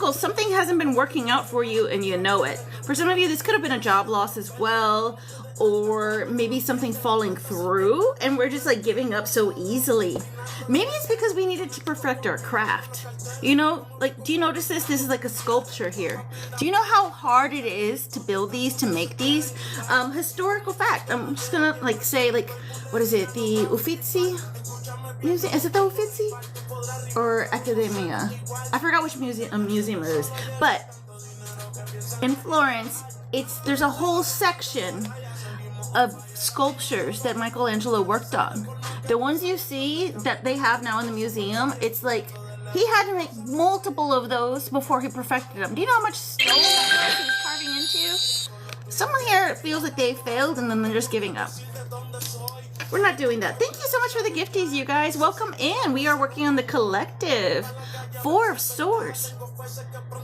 Pentacles, something hasn't been working out for you and you know it. For some of you, this could have been a job loss as well, or maybe something falling through and we're just like giving up so easily. Maybe it's because we needed to perfect our craft. You know, like, do you notice this? This is like a sculpture here. Do you know how hard it is to build these, to make these? Historical fact. I'm just gonna like say, like, what is it? The Uffizi Museum? Is it the Uffizi? Or Accademia? I forgot which museum it is. But in Florence, there's a whole section of sculptures that Michelangelo worked on. The ones you see that they have now in the museum, it's like he had to make multiple of those before he perfected them. Do you know how much stone that he was carving into? Someone here feels like they failed and then they're just giving up. We're not doing that. Thank you so much for the gifties, you guys. Welcome in. We are working on the collective. 4 of Swords.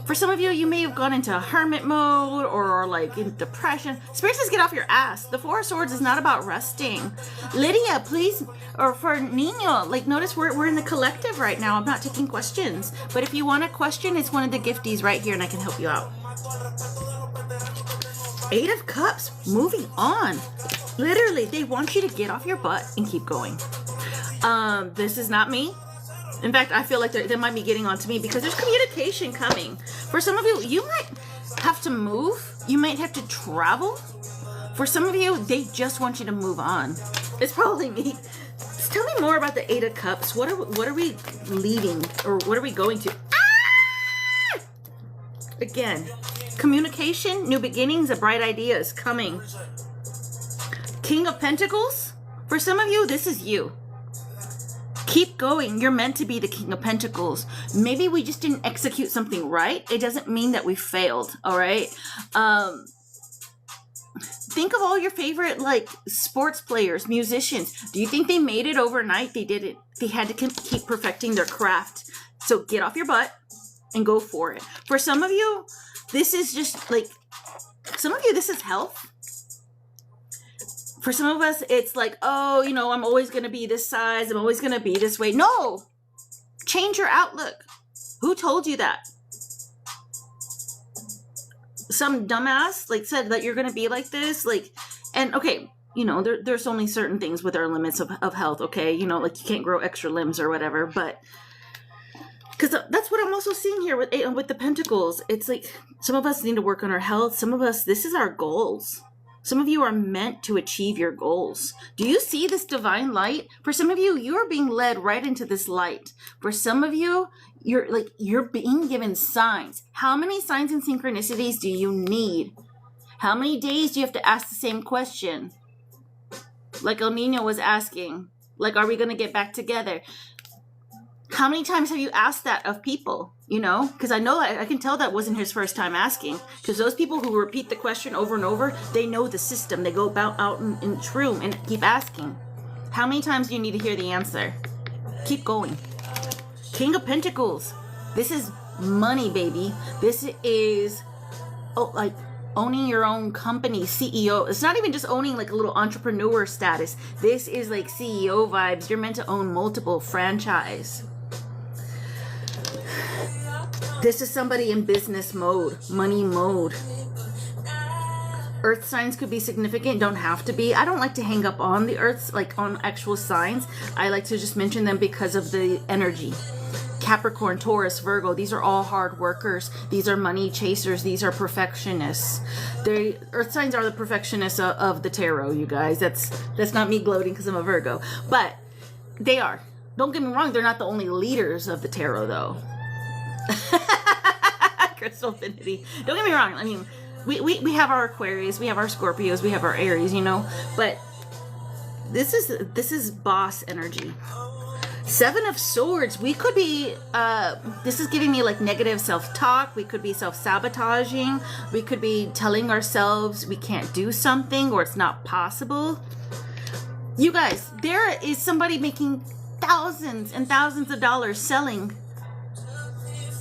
For some of you, you may have gone into hermit mode or like in depression. Spirit says get off your ass. The 4 of Swords is not about resting. Lydia, please, or for Nino, like notice we're in the collective right now. I'm not taking questions. But if you want a question, it's one of the gifties right here and I can help you out. 8 of Cups. Moving on. Literally, they want you to get off your butt and keep going. This is not me. In fact, I feel like they might be getting on to me because there's communication coming. For some of you, you might have to move. You might have to travel. For some of you, they just want you to move on. It's probably me. Just tell me more about the 8 of Cups. What are we leaving, or what are we going to? Ah! Again, communication, new beginnings, a bright idea is coming. King of Pentacles. For some of you, this is you. Keep going. You're meant to be the King of Pentacles. Maybe we just didn't execute something right. It doesn't mean that we failed. All right. Think of all your favorite like sports players, musicians. Do you think they made it overnight? They didn't. They had to keep perfecting their craft. So get off your butt and go for it. For some of you, this is just like, some of you, this is health. For some of us, it's like, oh, you know, I'm always going to be this size. I'm always going to be this way. No, change your outlook. Who told you that? Some dumbass like said that you're going to be like this. Like, and okay, you know, there's only certain things with our limits of health. Okay. You know, like you can't grow extra limbs or whatever, but because that's what I'm also seeing here with the Pentacles. It's like some of us need to work on our health. Some of us, this is our goals. Some of you are meant to achieve your goals. Do you see this divine light? For some of you, you're being led right into this light. For some of you, you're being given signs. How many signs and synchronicities do you need? How many days do you have to ask the same question? Like El Nino was asking, like, are we going to get back together? How many times have you asked that of people? You know, because I know I can tell that wasn't his first time asking. Because those people who repeat the question over and over, they know the system. They go out in the room and keep asking. How many times do you need to hear the answer? Keep going. King of Pentacles. This is money, baby. This is like owning your own company, CEO. It's not even just owning like a little entrepreneur status. This is like CEO vibes. You're meant to own multiple franchise. This is somebody in business mode, money mode. Earth signs could be significant, don't have to be. I don't like to hang up on the earths, like on actual signs. I like to just mention them because of the energy. Capricorn, Taurus, Virgo, these are all hard workers. These are money chasers. These are perfectionists. Earth signs are the perfectionists of the tarot, you guys. That's not me gloating because I'm a Virgo. But they are. Don't get me wrong, they're not the only leaders of the tarot, though. Crystal Affinity. Don't get me wrong. I mean, we have our Aquarius, we have our Scorpios, we have our Aries, you know. But this is boss energy. 7 of Swords. We could be. This is giving me like negative self-talk. We could be self-sabotaging. We could be telling ourselves we can't do something or it's not possible. You guys, there is somebody making thousands and thousands of dollars selling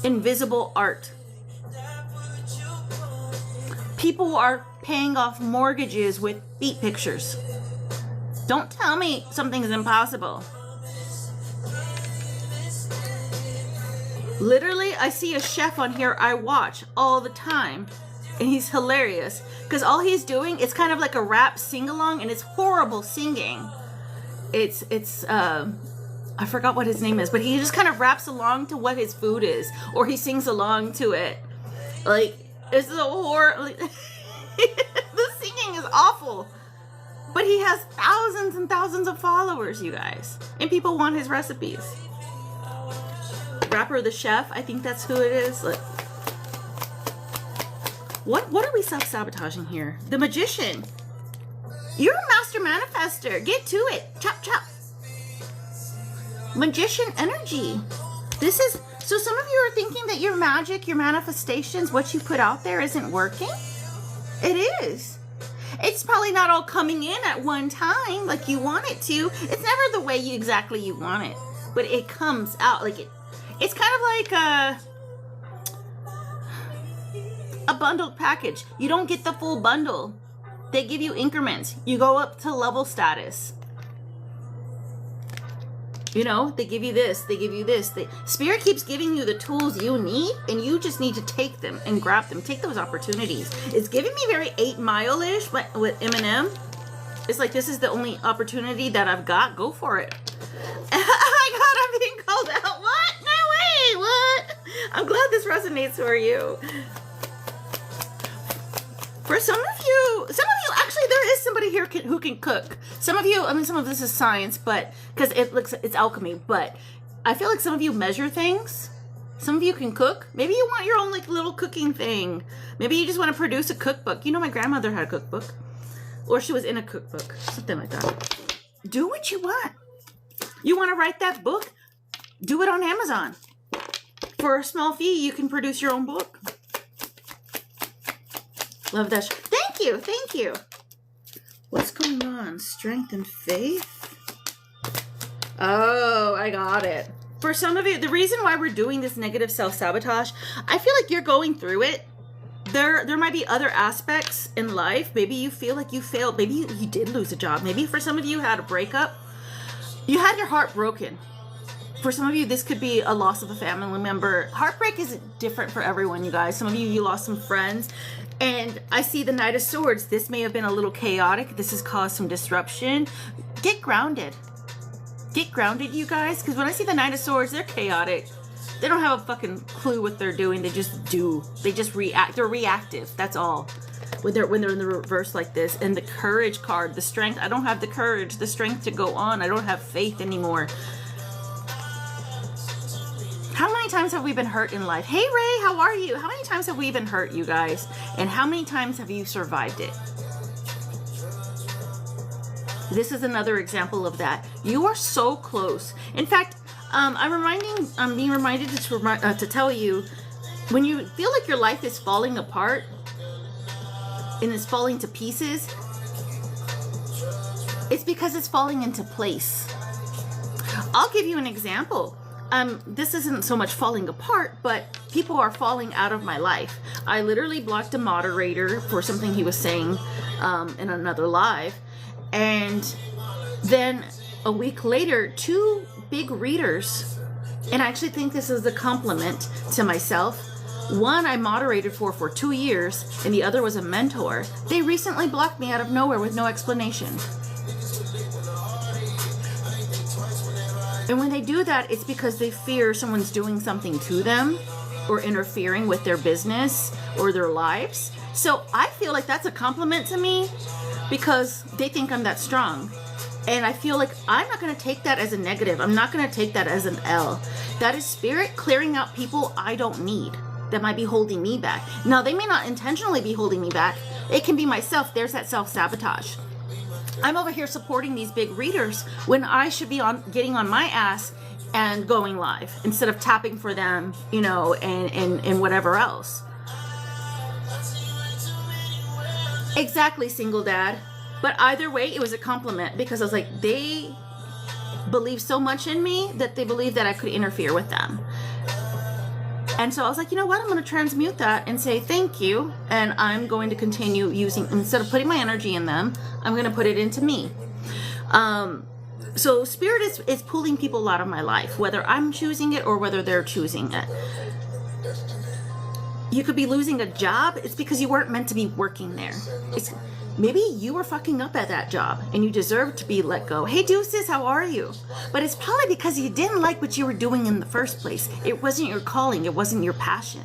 invisible art. People are paying off mortgages with feet pictures. Don't tell me something is impossible. Literally, I see a chef on here I watch all the time, and he's hilarious because all he's doing is kind of like a rap sing-along, and it's horrible singing. It's I forgot what his name is, but he just kind of raps along to what his food is, or he sings along to it. Like, it's a horror. The singing is awful. But he has thousands and thousands of followers, you guys. And people want his recipes. Rapper the Chef, I think that's who it is. Look. What are we self-sabotaging here? The Magician. You're a master manifester. Get to it. Chop, chop. Magician energy. This is, so some of you are thinking that your magic, your manifestations, what you put out there isn't working. It is. It's probably not all coming in at one time like you want it to. It's never the way you exactly want it, but it comes out like it. It's kind of like a bundled package. You don't get the full bundle. They give you increments. You go up to level status. You know, they give you this, they give you this. Spirit keeps giving you the tools you need, and you just need to take them and grab them. Take those opportunities. It's giving me very 8 Mile-ish with Eminem. It's like, this is the only opportunity that I've got. Go for it. Oh my God, I'm being called out. What? No way. What? I'm glad this resonates for you. For some of you, actually, there is somebody here who can cook. Some of you, I mean, some of this is science, but because it's alchemy. But I feel like some of you measure things. Some of you can cook. Maybe you want your own like little cooking thing. Maybe you just want to produce a cookbook. You know, my grandmother had a cookbook, or she was in a cookbook, something like that. Do what you want. You want to write that book? Do it on Amazon. For a small fee, you can produce your own book. Love that. Thank you. Thank you. What's going on? Strength and faith? Oh, I got it. For some of you, the reason why we're doing this negative self-sabotage, I feel like you're going through it. There might be other aspects in life. Maybe you feel like you failed. Maybe you did lose a job. Maybe for some of you had a breakup. You had your heart broken. For some of you, this could be a loss of a family member. Heartbreak is different for everyone, you guys. Some of you lost some friends. And I see the Knight of Swords. This may have been a little chaotic. This has caused some disruption. Get grounded. Get grounded, you guys. Because when I see the Knight of Swords, they're chaotic. They don't have a fucking clue what they're doing. They just do. They just react. They're reactive. That's all. When they're in the reverse like this. And the courage card, the strength. I don't have the courage, the strength to go on. I don't have faith anymore. How many times have we been hurt in life? Hey, Ray, how are you? How many times have we been hurt, you guys? And how many times have you survived it? This is another example of that. You are so close. In fact, I'm being reminded to tell you, when you feel like your life is falling apart and it's falling to pieces, it's because it's falling into place. I'll give you an example. This isn't so much falling apart, but people are falling out of my life. I literally blocked a moderator for something he was saying in another live. And then a week later, 2 big readers, and I actually think this is a compliment to myself. One I moderated for 2 years, and the other was a mentor. They recently blocked me out of nowhere with no explanation. And when they do that, it's because they fear someone's doing something to them or interfering with their business or their lives. So I feel like that's a compliment to me because they think I'm that strong. And I feel like I'm not going to take that as a negative. I'm not going to take that as an L. That is spirit clearing out people I don't need that might be holding me back. Now, they may not intentionally be holding me back. It can be myself. There's that self-sabotage. I'm over here supporting these big readers when I should be getting on my ass and going live instead of tapping for them, you know, and whatever else. Exactly, single dad. But either way, it was a compliment because I was like, they believe so much in me that they believe that I could interfere with them. And so I was like, you know what? I'm going to transmute that and say thank you. And I'm going to continue using, instead of putting my energy in them, I'm going to put it into me. So spirit is pulling people out of my life, whether I'm choosing it or whether they're choosing it. You could be losing a job. It's because you weren't meant to be working there. Maybe you were fucking up at that job and you deserve to be let go. Hey, Deuces, how are you? But it's probably because you didn't like what you were doing in the first place. It wasn't your calling. It wasn't your passion.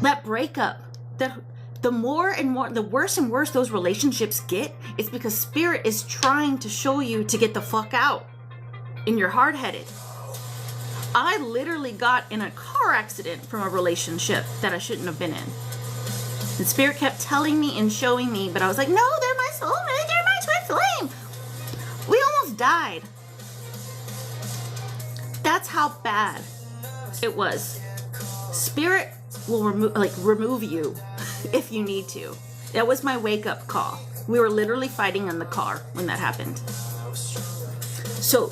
That breakup, the more and more, the worse and worse those relationships get, it's because spirit is trying to show you to get the fuck out. And you're hard-headed. I literally got in a car accident from a relationship that I shouldn't have been in. And spirit kept telling me and showing me, but I was like, no, they're my soulmate, they're my twin flame. We almost died. That's how bad it was. Spirit will remove you if you need to. That was my wake-up call. We were literally fighting in the car when that happened. So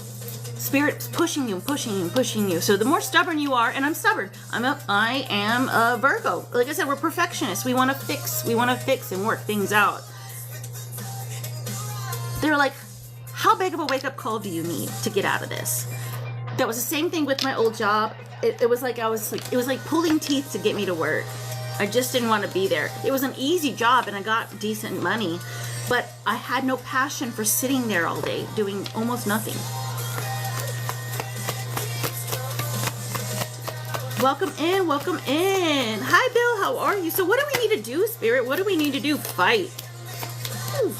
Spirit's pushing you and pushing you and pushing you. So the more stubborn you are, and I'm stubborn. I am a Virgo. Like I said, we're perfectionists. We want to fix and work things out. They're like, how big of a wake-up call do you need to get out of this? That was the same thing with my old job. It was like pulling teeth to get me to work. I just didn't want to be there. It was an easy job and I got decent money, but I had no passion for sitting there all day doing almost nothing. Welcome in, welcome in. Hi, Bill, how are you? So what do we need to do, Spirit? What do we need to do? Fight. Whew.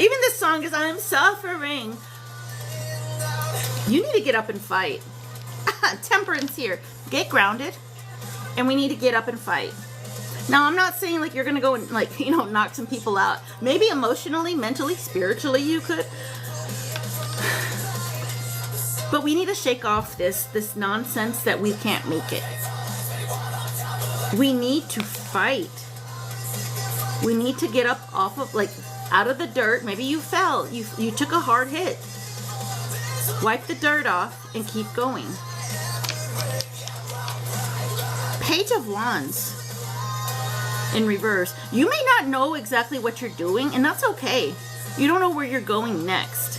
Even this song is I'm suffering. You need to get up and fight. Temperance here. Get grounded. And we need to get up and fight. Now, I'm not saying like you're going to go and like, knock some people out. Maybe emotionally, mentally, spiritually you could. But we need to shake off this nonsense that we can't make it. We need to fight. We need to get up off of out of the dirt. Maybe you fell. You took a hard hit. Wipe the dirt off and keep going. Page of Wands in reverse. You may not know exactly what you're doing, and that's okay. You don't know where you're going next.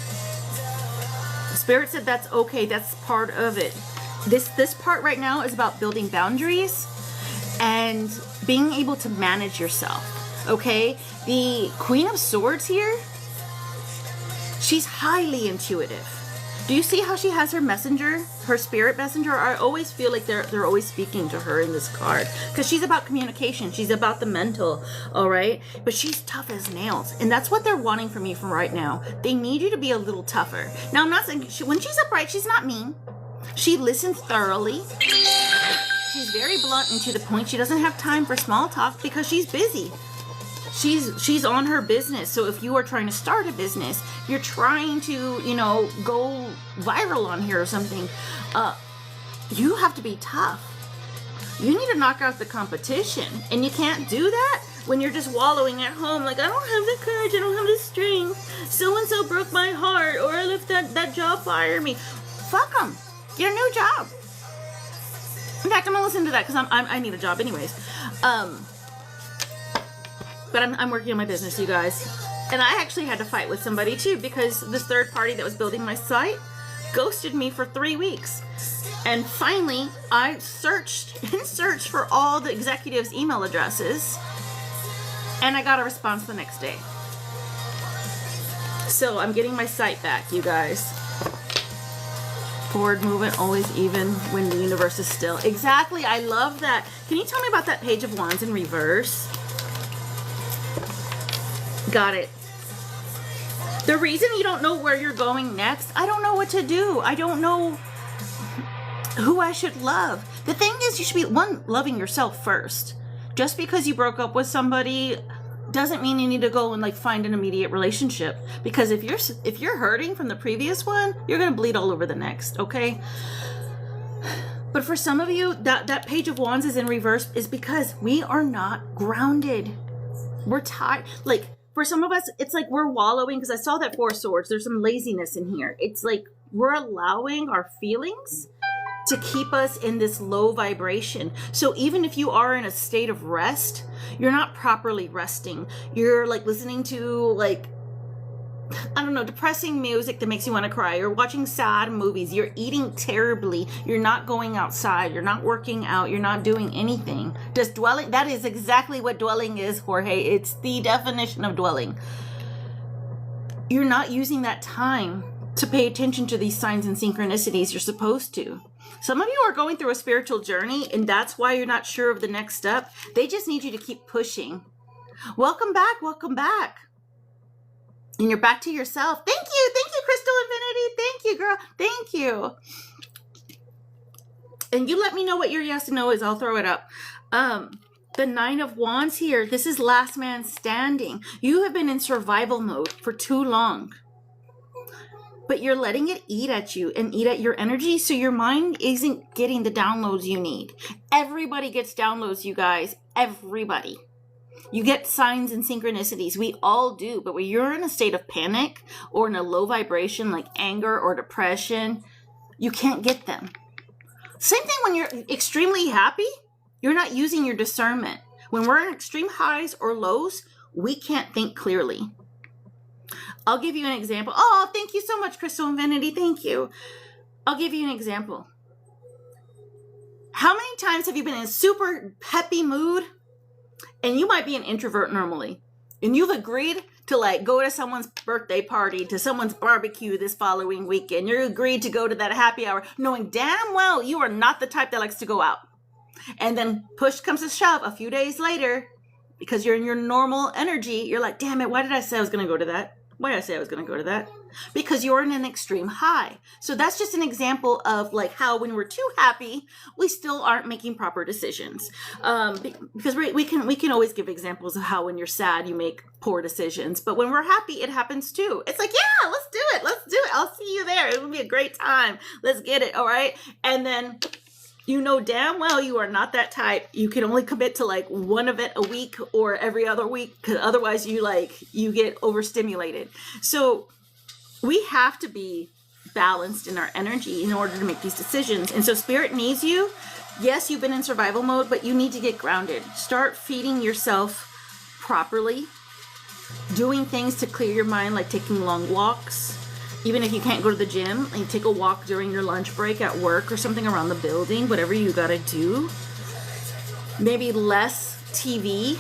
Spirit said that's okay. That's part of it. This part right now is about building boundaries and being able to manage yourself. Okay? The Queen of Swords here, she's highly intuitive. Do you see how she has her messenger, her spirit messenger? I always feel like they're always speaking to her in this card because she's about communication. She's about the mental, all right? But she's tough as nails, and that's what they're wanting from you from right now. They need you to be a little tougher. Now, I'm not saying when she's upright, she's not mean. She listens thoroughly. She's very blunt and to the point. She doesn't have time for small talk because she's busy. She's on her business. So if you are trying to start a business, you're trying to, go viral on here or something, you have to be tough. You need to knock out the competition. And you can't do that when you're just wallowing at home like, I don't have the courage, I don't have the strength. So-and-so broke my heart, or I left that job, fire me. Fuck them. Get a new job. In fact, I'm going to listen to that because I need a job anyways. But I'm working on my business, you guys. And I actually had to fight with somebody too because this third party that was building my site ghosted me for 3 weeks. And finally, I searched for all the executives' email addresses and I got a response the next day. So I'm getting my site back, you guys. Forward movement, always even when the universe is still. Exactly, I love that. Can you tell me about that Page of Wands in reverse? Got it. The reason you don't know where you're going next, I don't know what to do. I don't know who I should love. The thing is, you should be, loving yourself first. Just because you broke up with somebody doesn't mean you need to go and find an immediate relationship. Because if you're hurting from the previous one, you're going to bleed all over the next, okay? But for some of you, that Page of Wands is in reverse is because we are not grounded. We're tired. For some of us, it's like we're wallowing, because I saw that Four of Swords. There's some laziness in here. It's like we're allowing our feelings to keep us in this low vibration. So even if you are in a state of rest, you're not properly resting. You're like listening to like, I don't know, depressing music that makes you want to cry. You're watching sad movies. You're eating terribly. You're not going outside. You're not working out. You're not doing anything. Just dwelling. That is exactly what dwelling is, Jorge. It's the definition of dwelling. You're not using that time to pay attention to these signs and synchronicities you're supposed to. Some of you are going through a spiritual journey, and that's why you're not sure of the next step. They just need you to keep pushing. Welcome back. Welcome back. And you're back to yourself. Thank you. Thank you, Crystal Infinity. Thank you, girl. Thank you. And you let me know what your yes and no is. I'll throw it up. The Nine of Wands here. This is last man standing. You have been in survival mode for too long. But you're letting it eat at you and eat at your energy. So your mind isn't getting the downloads you need. Everybody gets downloads, you guys. Everybody. You get signs and synchronicities. We all do. But when you're in a state of panic or in a low vibration like anger or depression, you can't get them. Same thing when you're extremely happy. You're not using your discernment. When we're in extreme highs or lows, we can't think clearly. I'll give you an example. Oh, thank you so much, Crystal Infinity. Thank you. I'll give you an example. How many times have you been in a super peppy mood? And you might be an introvert normally. And you've agreed to like go to someone's birthday party, to someone's barbecue this following weekend. You agreed to go to that happy hour, knowing damn well you are not the type that likes to go out. And then push comes to shove a few days later, because you're in your normal energy, you're like, damn it, why did I say I was going to go to that? Why did I say I was going to go to that? Because you're in an extreme high. So that's just an example of like how when we're too happy, we still aren't making proper decisions. Because we can always give examples of how when you're sad, you make poor decisions. But when we're happy, it happens too. It's like, yeah, let's do it. Let's do it. I'll see you there. It will be a great time. Let's get it. All right. And then you know damn well you are not that type. You can only commit to like one event a week or every other week, because otherwise you get overstimulated. So we have to be balanced in our energy in order to make these decisions. And so spirit needs you. Yes, you've been in survival mode, but you need to get grounded. Start feeding yourself properly, doing things to clear your mind, like taking long walks. Even if you can't go to the gym, like take a walk during your lunch break at work or something around the building, whatever you gotta do. Maybe less TV,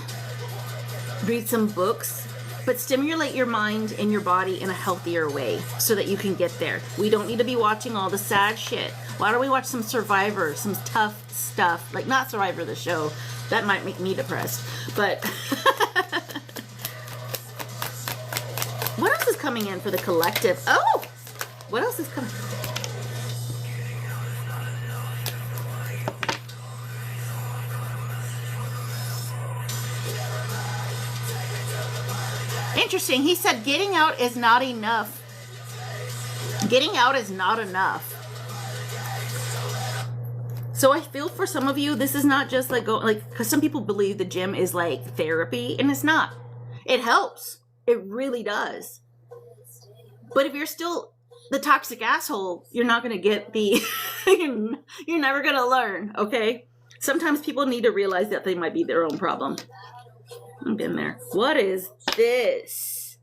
read some books, but stimulate your mind and your body in a healthier way so that you can get there. We don't need to be watching all the sad shit. Why don't we watch some Survivor, some tough stuff? Like not Survivor the show. That might make me depressed, but... What else is coming in for the collective? Oh, what else is coming? Interesting. He said getting out is not enough. Getting out is not enough. So I feel for some of you, this is not just like because some people believe the gym is like therapy, and it's not. It helps. It really does. But if you're still the toxic asshole, you're not going to get the... you're never going to learn, okay? Sometimes people need to realize that they might be their own problem. I've been there. What is this?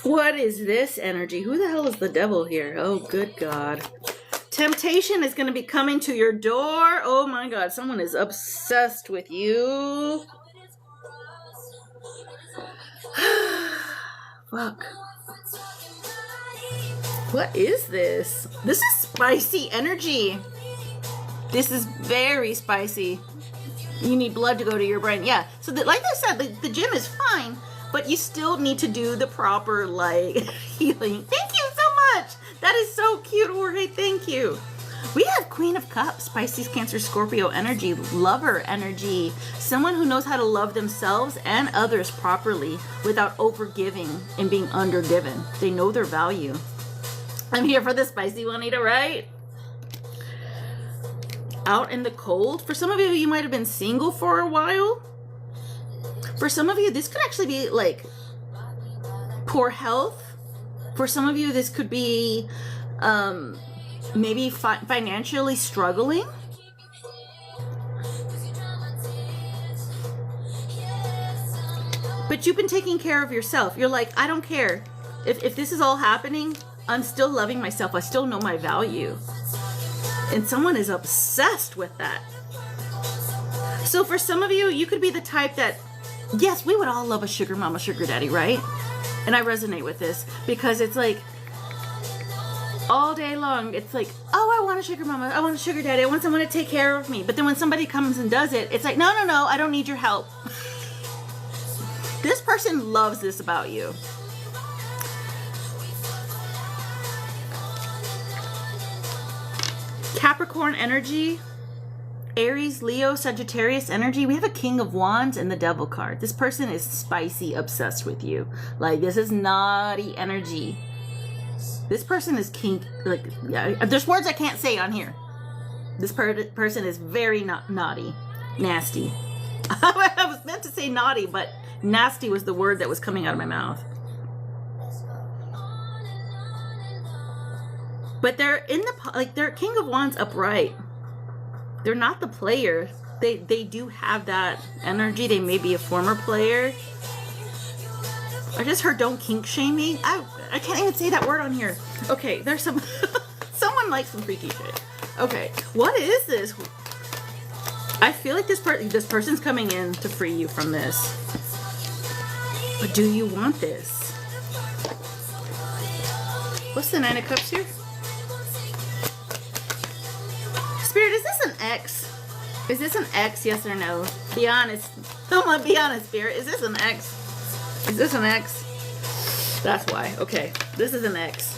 What is this energy? Who the hell is the devil here? Oh, good God. Temptation is going to be coming to your door. Oh, my God. Someone is obsessed with you. Fuck. What is this? This is spicy energy. This is very spicy. You need blood to go to your brain. Yeah. So like I said, the gym is fine, but you still need to do the proper like healing. Thank you so much. That is so cute, Jorge. Thank you. We have Queen of Cups, Pisces, Cancer, Scorpio energy, lover energy, someone who knows how to love themselves and others properly without overgiving and being undergiven. They know their value. I'm here for the spicy Juanita, right? Out in the cold. For some of you, you might have been single for a while. For some of you, this could actually be like poor health. For some of you, this could be maybe financially struggling. But you've been taking care of yourself. You're like, I don't care. If this is all happening, I'm still loving myself. I still know my value. And someone is obsessed with that. So for some of you, you could be the type that, yes, we would all love a sugar mama, sugar daddy, right? And I resonate with this because it's like, all day long, it's like, oh, I want a sugar mama, I want a sugar daddy, I want someone to take care of me. But then when somebody comes and does it, it's like, no, no, no, I don't need your help. This person loves this about you. Capricorn energy, Aries, Leo, Sagittarius energy. We have a King of Wands and the Devil card. This person is spicy obsessed with you. Like, this is naughty energy. This person is king. Like, yeah, there's words I can't say on here. This person is very naughty, nasty. I was meant to say naughty, but nasty was the word that was coming out of my mouth. But they're in the, like, they're King of Wands upright. They're not the player. They do have that energy. They may be a former player. I just heard don't kink shame me. I can't even say that word on here. Okay, there's some someone likes some freaky shit. Okay, what is this? I feel like this person's coming in to free you from this. But do you want this? What's the Nine of Cups here? Spirit, is this an X? Is this an X, yes or no? Be honest. Come on, be honest, Spirit. Is this an X? Is this an X? That's why. Okay, this is an X.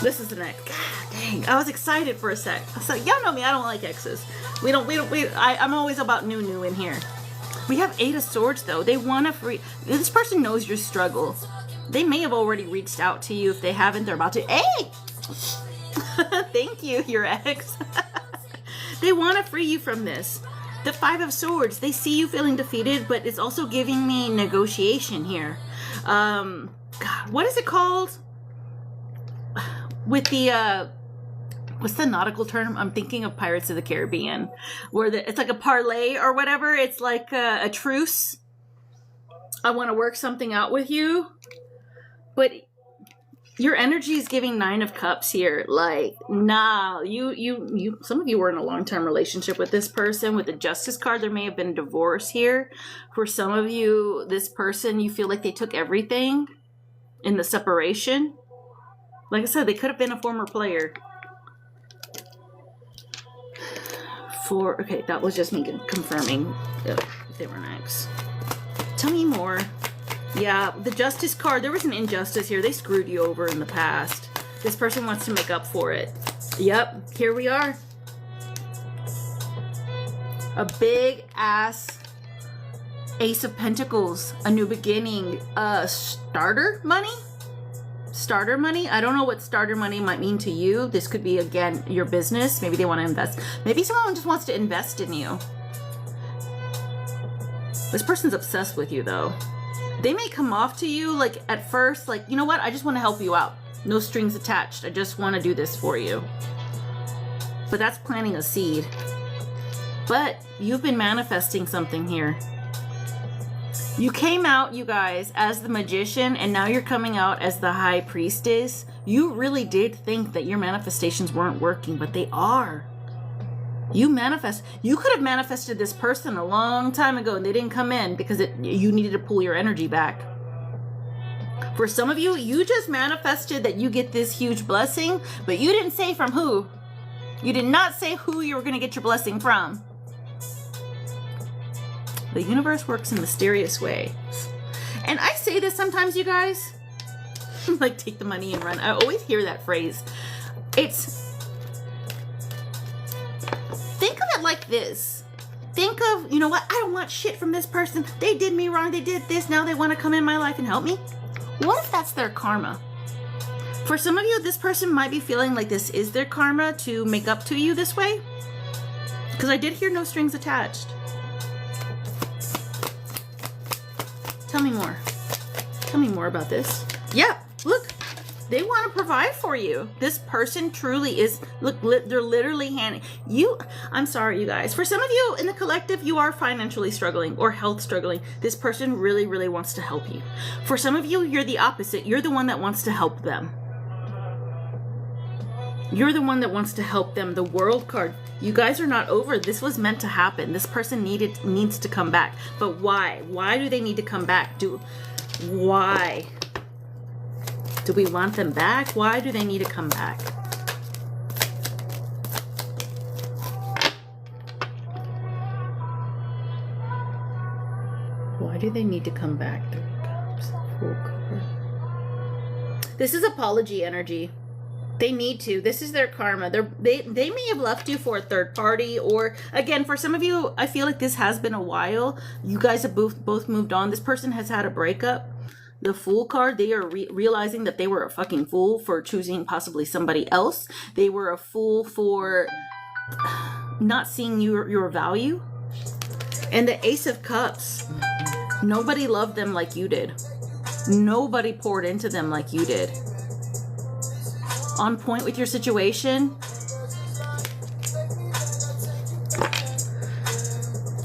This is an X. God dang, I was excited for a sec. I was like, y'all know me, I don't like X's. I'm always about new in here. We have Eight of Swords though. They want to free. This person knows your struggle. They may have already reached out to you. If they haven't, they're about to. Hey! Thank you, your ex. They want to free you from this. The Five of Swords, they see you feeling defeated, but it's also giving me negotiation here. God, what is it called? With the, what's the nautical term? I'm thinking of Pirates of the Caribbean, where it's like a parlay or whatever. It's like a truce. I want to work something out with you. But your energy is giving Nine of Cups here. Like, nah, you. Some of you were in a long-term relationship with this person. With the Justice card, there may have been a divorce here. For some of you, this person, you feel like they took everything in the separation. Like I said, they could have been a former player. Okay, that was just me confirming if they were next. Tell me more. Yeah, the Justice card, there was an injustice here. They screwed you over in the past. This person wants to make up for it. Yep, here we are. A big ass Ace of Pentacles, a new beginning, starter money? Starter money? I don't know what starter money might mean to you. This could be, again, your business. Maybe they want to invest. Maybe someone just wants to invest in you. This person's obsessed with you, though. They may come off to you, like, at first, like, you know what? I just want to help you out. No strings attached. I just want to do this for you. But that's planting a seed. But you've been manifesting something here. You came out, you guys, as the Magician, and now you're coming out as the High Priestess. You really did think that your manifestations weren't working, but they are. You could have manifested this person a long time ago and they didn't come in because you needed to pull your energy back. For some of you, you just manifested that you get this huge blessing, but you didn't say from who. You did not say who you were going to get your blessing from. The universe works in mysterious ways. And I say this sometimes, you guys. Like, take the money and run. I always hear that phrase. Think of it like this. Think of, you know what? I don't want shit from this person. They did me wrong. They did this. Now they want to come in my life and help me. What if that's their karma? For some of you, this person might be feeling like this is their karma to make up to you this way. Because I did hear no strings attached. Tell me more. Tell me more about this. Yep, look. They want to provide for you. This person truly is, look, they're literally handing you. I'm sorry, you guys. For some of you in the collective, you are financially struggling or health struggling. This person really, really wants to help you. For some of you, you're the opposite. You're the one that wants to help them. You're the one that wants to help them. The World card. You guys are not over. This was meant to happen. This person needs to come back. But why? Why do they need to come back? Why? Do we want them back? Why do they need to come back? Why do they need to come back? 3 Cups, 4 Cups. This is apology energy. They need to. This is their karma. They may have left you for a third party, or again, for some of you, I feel like this has been a while. You guys have both moved on. This person has had a breakup. The Fool card, they are realizing that they were a fucking fool for choosing possibly somebody else. They were a fool for not seeing your value. And the Ace of Cups, nobody loved them like you did. Nobody poured into them like you did. On point with your situation.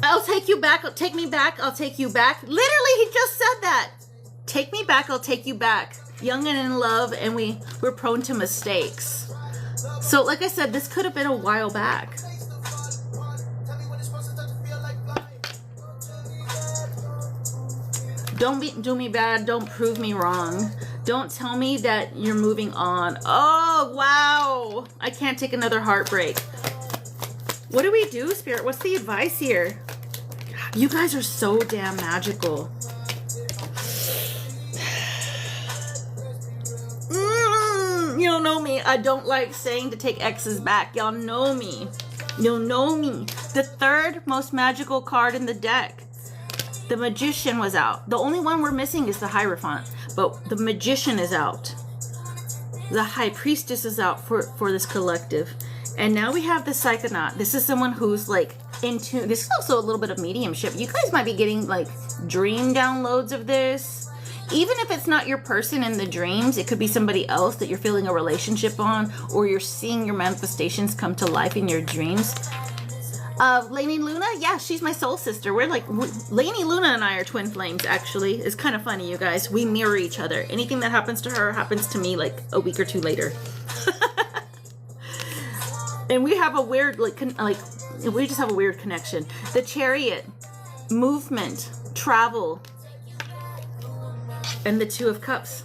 I'll take you back. Take me back. I'll take you back. Literally, he just said that. Take me back, I'll take you back. Young and in love, and we're prone to mistakes. So like I said, this could have been a while back. Don't do me bad, don't prove me wrong. Don't tell me that you're moving on. Oh, wow. I can't take another heartbreak. What do we do, Spirit? What's the advice here? You guys are so damn magical. You don't know me. I don't like saying to take exes back. Y'all know me. You'll know me. The third most magical card in the deck. The Magician was out. The only one we're missing is the Hierophant. But the Magician is out. The High Priestess is out for this collective. And now we have the Psychonaut. This is someone who's like into... This is also a little bit of mediumship. You guys might be getting like dream downloads of this. Even if it's not your person in the dreams, it could be somebody else that you're feeling a relationship on, or you're seeing your manifestations come to life in your dreams. Lainey Luna, yeah, she's my soul sister. We're like, Lainey Luna and I are twin flames, actually. It's kind of funny, you guys. We mirror each other. Anything that happens to her happens to me like a week or two later. And we have a weird, we just have a weird connection. The Chariot, movement, travel, and the Two of Cups.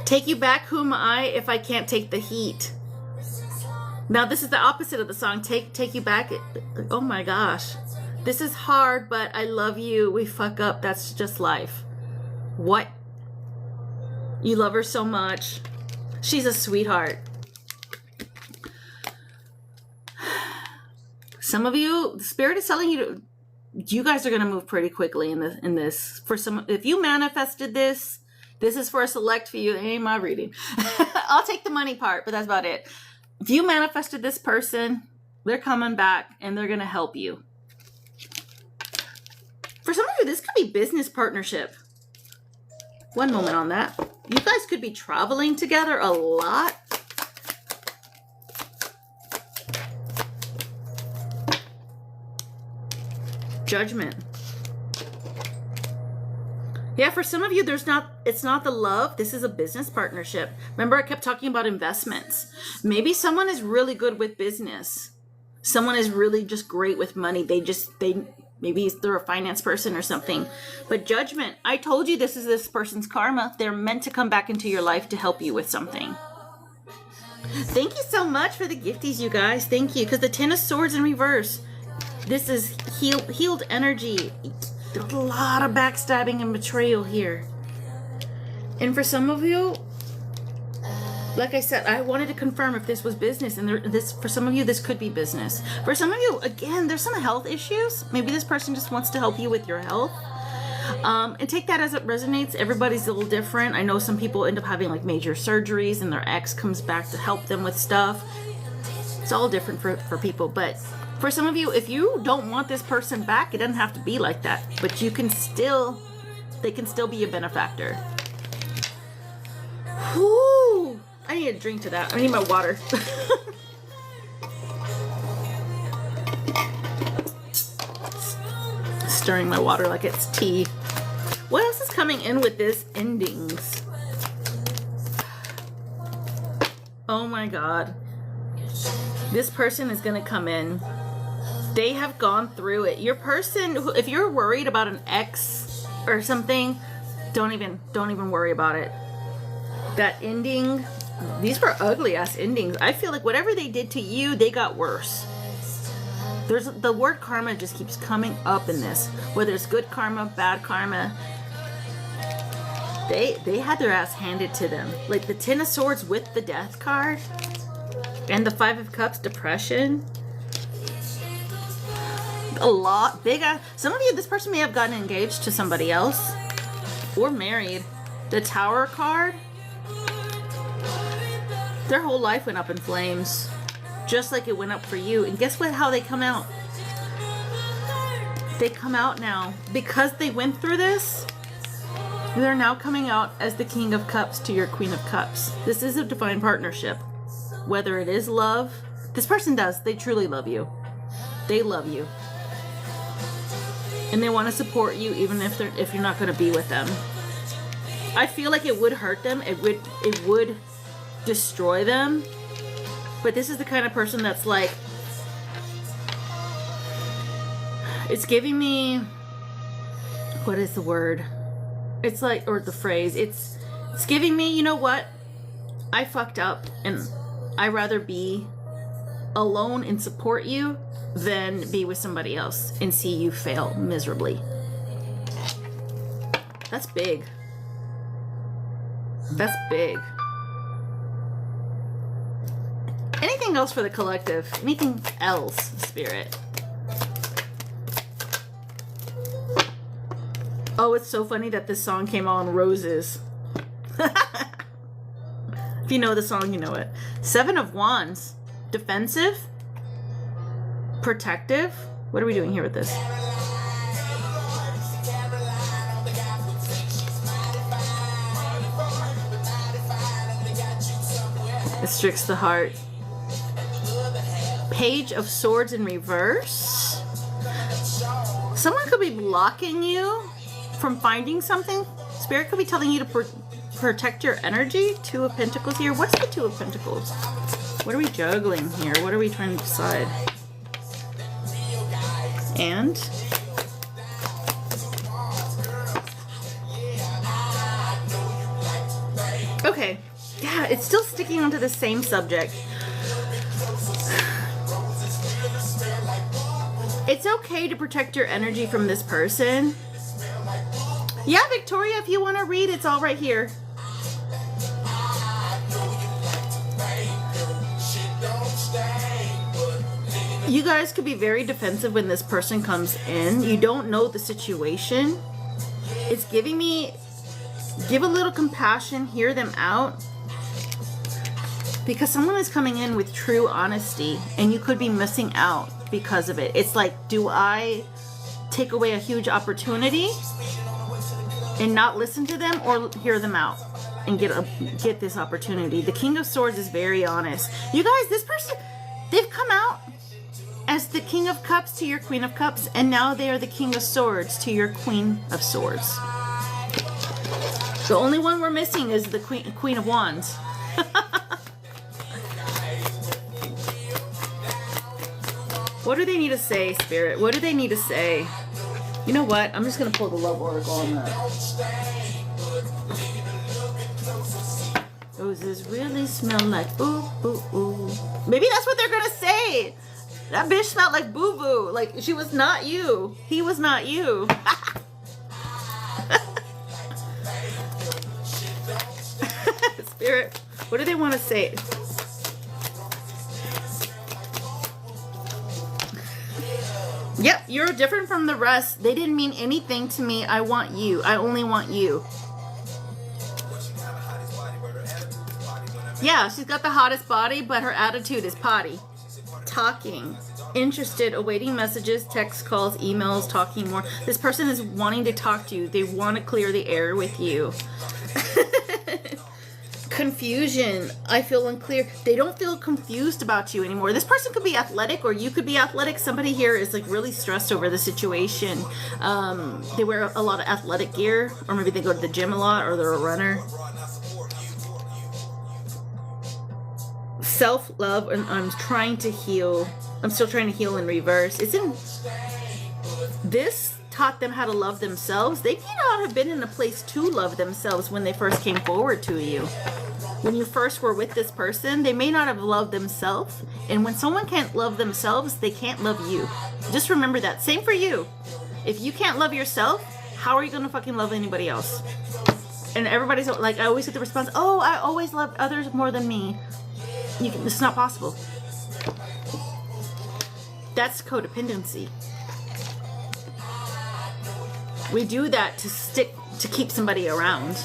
Take you back, who am I if I can't take the heat? Now this is the opposite of the song. Take you back. Oh my gosh. This is hard, but I love you. We fuck up. That's just life. What? You love her so much. She's a sweetheart. Some of you, the Spirit is telling you to... You guys are going to move pretty quickly in this. For some, if you manifested this is for a select few. It ain't my reading. I'll take the money part, but that's about it. If you manifested this person, they're coming back and they're going to help you. For some of you, this could be business partnership. One moment on that. You guys could be traveling together a lot. Judgment. Yeah, for some of you, it's not the love. This is a business partnership. Remember, I kept talking about investments. Maybe someone is really good with business. Someone is really just great with money. Maybe they're a finance person or something. But judgment, I told you this person's karma. They're meant to come back into your life to help you with something. Thank you so much for the gifties, you guys. Thank you. Because the Ten of Swords in reverse. This is healed energy. There's a lot of backstabbing and betrayal here. And for some of you, like I said, I wanted to confirm if this was business. And for some of you, this could be business. For some of you, again, there's some health issues. Maybe this person just wants to help you with your health. And take that as it resonates. Everybody's a little different. I know some people end up having like major surgeries and their ex comes back to help them with stuff. It's all different for people. But for some of you, if you don't want this person back, it doesn't have to be like that. But they can still be a benefactor. Whoo! I need a drink to that. I need my water. Stirring my water like it's tea. What else is coming in with this endings? Oh my god. This person is gonna come in. They have gone through it. Your person, if you're worried about an ex or something, don't even worry about it. That ending, these were ugly ass endings. I feel like whatever they did to you, they got worse. There's the word karma just keeps coming up in this. Whether it's good karma, bad karma, they had their ass handed to them. Like the Ten of Swords with the Death card and the Five of Cups, depression. A lot big ass. Some of you, this person may have gotten engaged to somebody else or married. The Tower card, their whole life went up in flames, just like it went up for you. And guess what? How they come out? They come out now because they went through this. They're now coming out as the King of Cups to your Queen of Cups. This is a divine partnership. Whether it is love, this person does. They truly love you. They love you. And they want to support you even if you're not going to be with them. I feel like it would hurt them. It would destroy them. But this is the kind of person that's like, it's giving me, what is the word? It's like, or the phrase, it's giving me, you know what? I fucked up and I'd rather be alone and support you than be with somebody else and see you fail miserably. That's big. That's big. Anything else for the collective? Anything else, Spirit? Oh, it's so funny that this song came on Roses. If you know the song, you know it. Seven of Wands. Defensive? Protective? What are we doing here with this? It stricts the heart. Page of Swords in reverse. Someone could be blocking you from finding something. Spirit could be telling you to protect your energy. Two of Pentacles here. What's the Two of Pentacles? What are we juggling here? What are we trying to decide? And okay, yeah, it's still sticking onto the same subject. It's okay to protect your energy from this person. Yeah, Victoria, if you want to read, it's all right here. You guys could be very defensive when this person comes in. You don't know the situation. It's giving me, give a little compassion, hear them out. Because someone is coming in with true honesty and you could be missing out because of it. It's like, do I take away a huge opportunity and not listen to them, or hear them out and get this opportunity? The King of Swords is very honest. You guys, this person, they've come out as the King of Cups to your Queen of Cups, and now they are the King of Swords to your Queen of Swords. The only one we're missing is the Queen of Wands. What do they need to say, Spirit? What do they need to say? You know what? I'm just going to pull the love oracle on that. Roses really smell like boo, boo, boo. Maybe that's what they're going to say. That bitch smelled like boo boo. Like, she was not you. He was not you. Spirit, what do they want to say? Yep, you're different from the rest. They didn't mean anything to me. I want you. I only want you. Yeah, she's got the hottest body, but her attitude is potty. Talking. Interested, awaiting messages, text calls, emails, talking more. This person is wanting to talk to you. They want to clear the air with you. Confusion. I feel unclear. They don't feel confused about you anymore. This person could be athletic, or you could be athletic. Somebody here is like really stressed over the situation. They wear a lot of athletic gear, or maybe they go to the gym a lot, or they're a runner. Self-love, and I'm trying to heal. I'm still trying to heal in reverse. This taught them how to love themselves. They may not have been in a place to love themselves when they first came forward to you. When you first were with this person, they may not have loved themselves. And when someone can't love themselves, they can't love you. Just remember that. Same for you. If you can't love yourself, how are you going to fucking love anybody else? And everybody's like, I always get the response, oh, I always loved others more than me. It's not possible. That's codependency. We do that to keep somebody around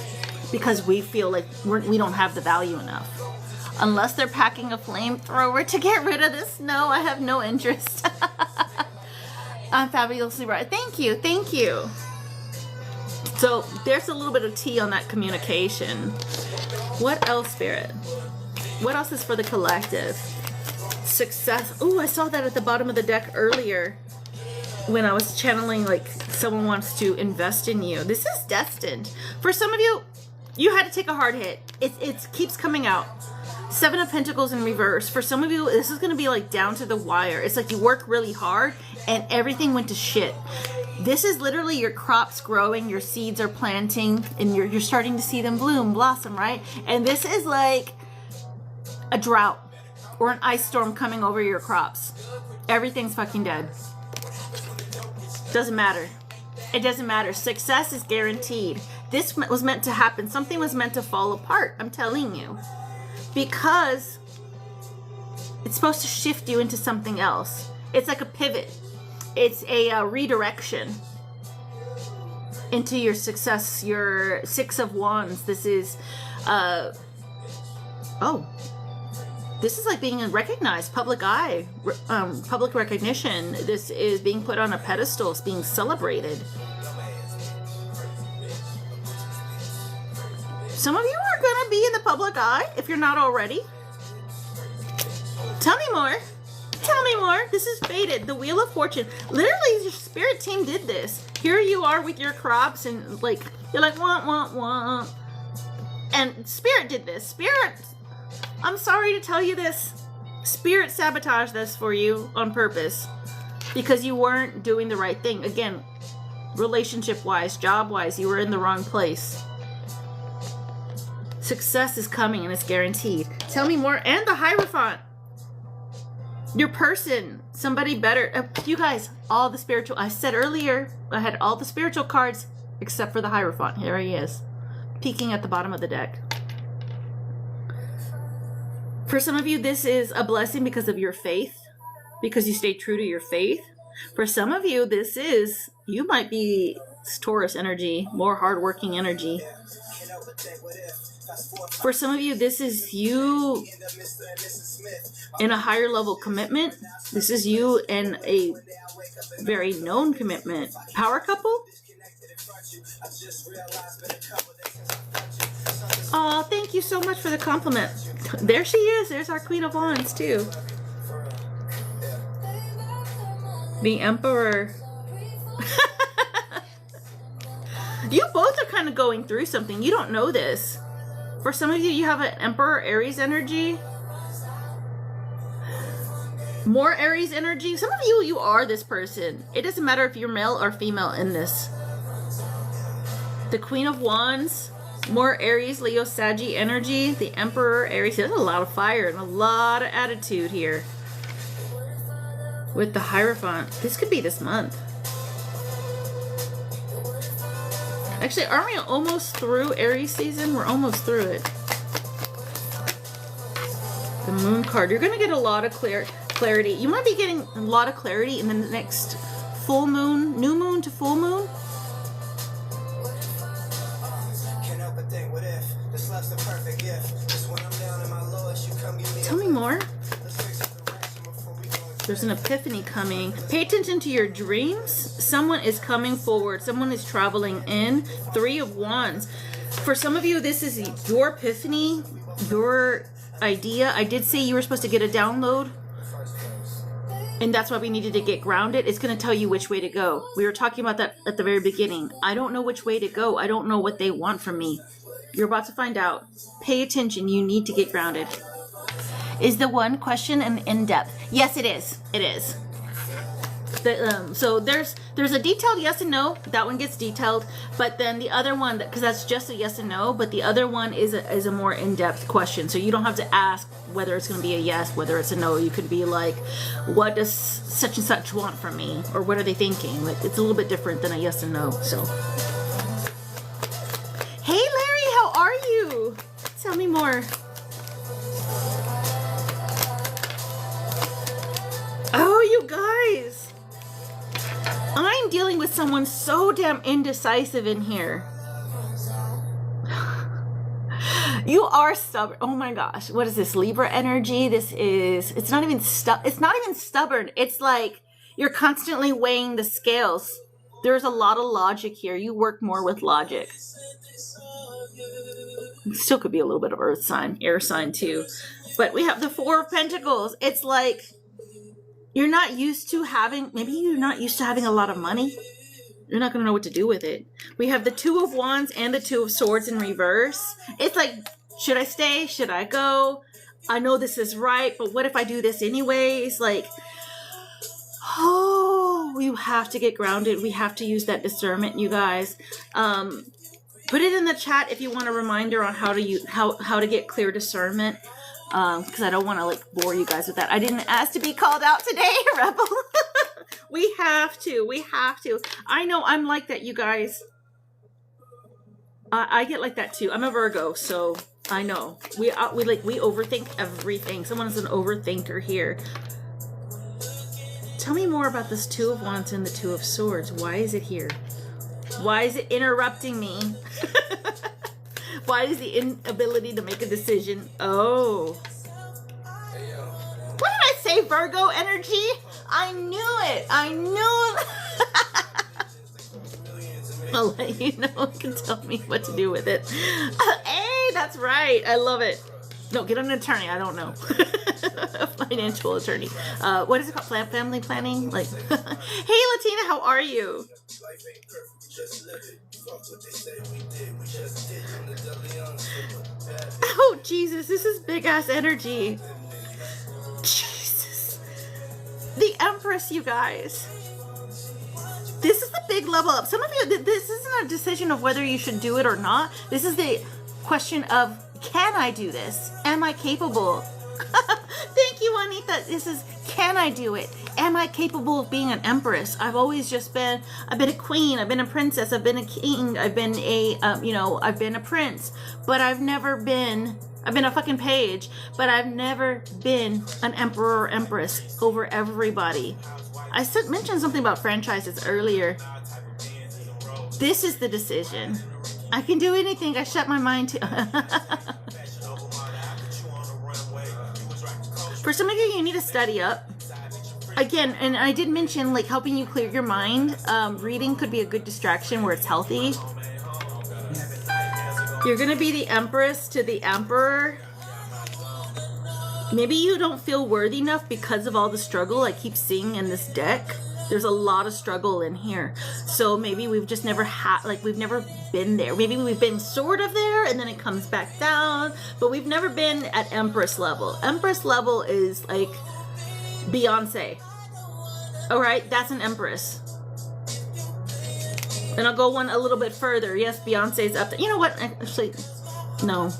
because we feel like we don't have the value enough. Unless they're packing a flamethrower to get rid of this, no, I have no interest. I'm fabulously right. Thank you. Thank you. So there's a little bit of tea on that communication. What else, Spirit? What else is for the collective? Success. Oh, I saw that at the bottom of the deck earlier when I was channeling, like, someone wants to invest in you. This is destined. For some of you, you had to take a hard hit. It keeps coming out. 7 of Pentacles in reverse. For some of you, this is going to be like down to the wire. It's like you work really hard and everything went to shit. This is literally your crops growing, your seeds are planting, and you're starting to see them bloom, blossom, right? And this is like a drought or an ice storm coming over your crops. Everything's fucking dead. Doesn't matter. It doesn't matter. Success is guaranteed. This was meant to happen. Something was meant to fall apart. I'm telling you. Because it's supposed to shift you into something else. It's like a pivot. It's a redirection into your success, your 6 of Wands. This is, this is like being recognized, public eye, public recognition. This is being put on a pedestal. It's being celebrated. Some of you are going to be in the public eye if you're not already. Tell me more. Tell me more. This is fated. The Wheel of Fortune. Literally, your spirit team did this. Here you are with your crops and like, you're like, wah, wah, wah. And Spirit did this. Spirit, I'm sorry to tell you this. Spirit sabotaged this for you on purpose because you weren't doing the right thing. Again, relationship-wise, job-wise, you were in the wrong place. Success is coming and it's guaranteed. Tell me more. And the Hierophant. Your person, somebody better. You guys, all the spiritual. I said earlier, I had all the spiritual cards except for the Hierophant. Here he is, peeking at the bottom of the deck. For some of you, this is a blessing because of your faith, because you stay true to your faith. For some of you, this is, you might be Taurus energy, more hardworking energy. For some of you, this is you in a higher level commitment. This is you in a very known commitment. Power couple? Oh, thank you so much for the compliment. There she is. There's our Queen of Wands, too. The Emperor. You both are kind of going through something. You don't know this. For some of you, you have an Emperor Aries energy. More Aries energy. Some of you, you are this person. It doesn't matter if you're male or female in this. The Queen of Wands. More Aries, Leo, Saggy energy. The Emperor Aries. There's a lot of fire and a lot of attitude here. With the Hierophant. This could be this month. Actually, aren't we almost through Aries season? We're almost through it. The Moon card. You're going to get a lot of clarity. You might be getting a lot of clarity in the next full moon, new moon to full moon. Tell me more. There's an epiphany coming. Pay attention to your dreams. Someone is coming forward. Someone is traveling in. 3 of Wands. For some of you, this is your epiphany your idea, I did say you were supposed to get a download, and that's why we needed to get grounded. It's going to tell you which way to go. We were talking about that at the very beginning. I don't know which way to go. I don't know what they want from me. You're about to find out. Pay attention. You need to get grounded. Is the one question an in-depth? Yes, it is. It is. So there's a detailed yes and no. That one gets detailed, but then the other one, because that's just a yes and no, but the other one is a more in-depth question. So you don't have to ask whether it's going to be a yes, whether it's a no. You could be like, what does such and such want from me, or what are they thinking? Like, it's a little bit different than a yes and no. So, hey Larry, how are you? Tell me more. Oh, you guys. I'm dealing with someone so damn indecisive in here. You are stubborn. Oh my gosh. What is this? Libra energy? It's not even stubborn. It's like you're constantly weighing the scales. There's a lot of logic here. You work more with logic. Still could be a little bit of earth sign, air sign too. But we have the Four of Pentacles. It's like you're not used to having a lot of money. You're not going to know what to do with it. We have the Two of Wands and the Two of Swords in reverse. It's like, should I stay? Should I go? I know this is right, but what if I do this anyways? Like, oh, you have to get grounded. We have to use that discernment, you guys. Put it in the chat if you want a reminder on how to get clear discernment. Because I don't want to like bore you guys with that. I didn't ask to be called out today, Rebel. We have to. I know I'm like that, you guys. I get like that too. I'm a Virgo, so I know. We overthink everything. Someone is an overthinker here. Tell me more about this Two of Wands and the Two of Swords. Why is it here? Why is it interrupting me? Why is the inability to make a decision? Oh. What did I say, Virgo energy? I knew it. I'll let you know. You can tell me what to do with it. Hey, that's right. I love it. No, get an attorney. I don't know. A financial attorney. What is it called? Family planning? Like, hey, Latina, how are you? Oh, Jesus, this is big ass energy. Jesus. The Empress, you guys. This is the big level up. Some of you, this isn't a decision of whether you should do it or not. This is the question of, can I do this? Am I capable? Thank you, Anita. This is, can I do it? Am I capable of being an empress? I've been a queen, I've been a princess, I've been a king, I've been a prince, but I've been a fucking page, but I've never been an emperor or empress over everybody. I mentioned something about franchises earlier. This is the decision. I can do anything. I shut my mind to. For some of you need to study up. Again, and I did mention like helping you clear your mind. Reading could be a good distraction where it's healthy. You're going to be the Empress to the Emperor. Maybe you don't feel worthy enough because of all the struggle I keep seeing in this deck. There's a lot of struggle in here. So maybe we've just never we've never been there. Maybe we've been sort of there and then it comes back down, but we've never been at Empress level. Empress level is like Beyonce. All right, that's an Empress. And I'll go one a little bit further. Yes, Beyonce's up there. You know what? Actually, no.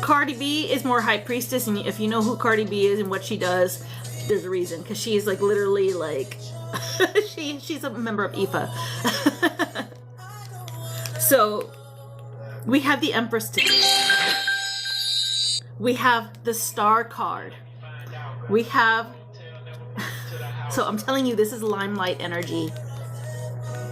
Cardi B is more High Priestess, and if you know who Cardi B is and what she does, there's a reason, because she is like literally like she's a member of IFA. So we have the Empress today. We have the Star card. We have so I'm telling you, this is limelight energy.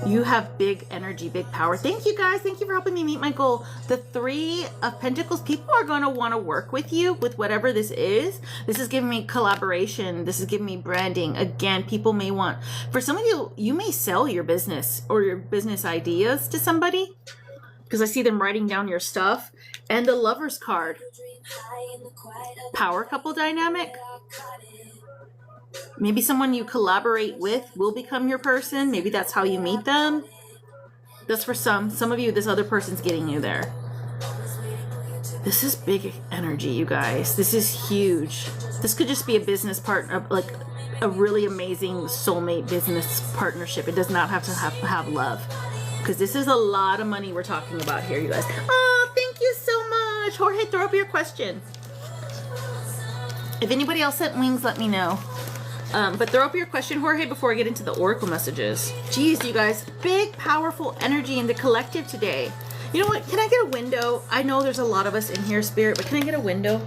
You have big energy, big power. Thank you guys. Thank you for helping me meet my goal. The Three of Pentacles, people are going to want to work with you with whatever this is. This is giving me collaboration. This is giving me branding. Again, people may want, for some of you, you may sell your business or your business ideas to somebody because I see them writing down your stuff. And the Lover's card. power couple dynamic. Maybe someone you collaborate with will become your person. Maybe that's how you meet them. That's for some. Some of you, this other person's getting you there. This is big energy, you guys. This is huge. This could just be a business partner, like a really amazing soulmate business partnership. It does not have to have love. Because this is a lot of money we're talking about here, you guys. Oh, thank you so much. Jorge, throw up your question. If anybody else sent wings, let me know. But throw up your question, Jorge, before I get into the oracle messages. Jeez, you guys. Big, powerful energy in the collective today. You know what? Can I get a window? I know there's a lot of us in here, Spirit, but can I get a window?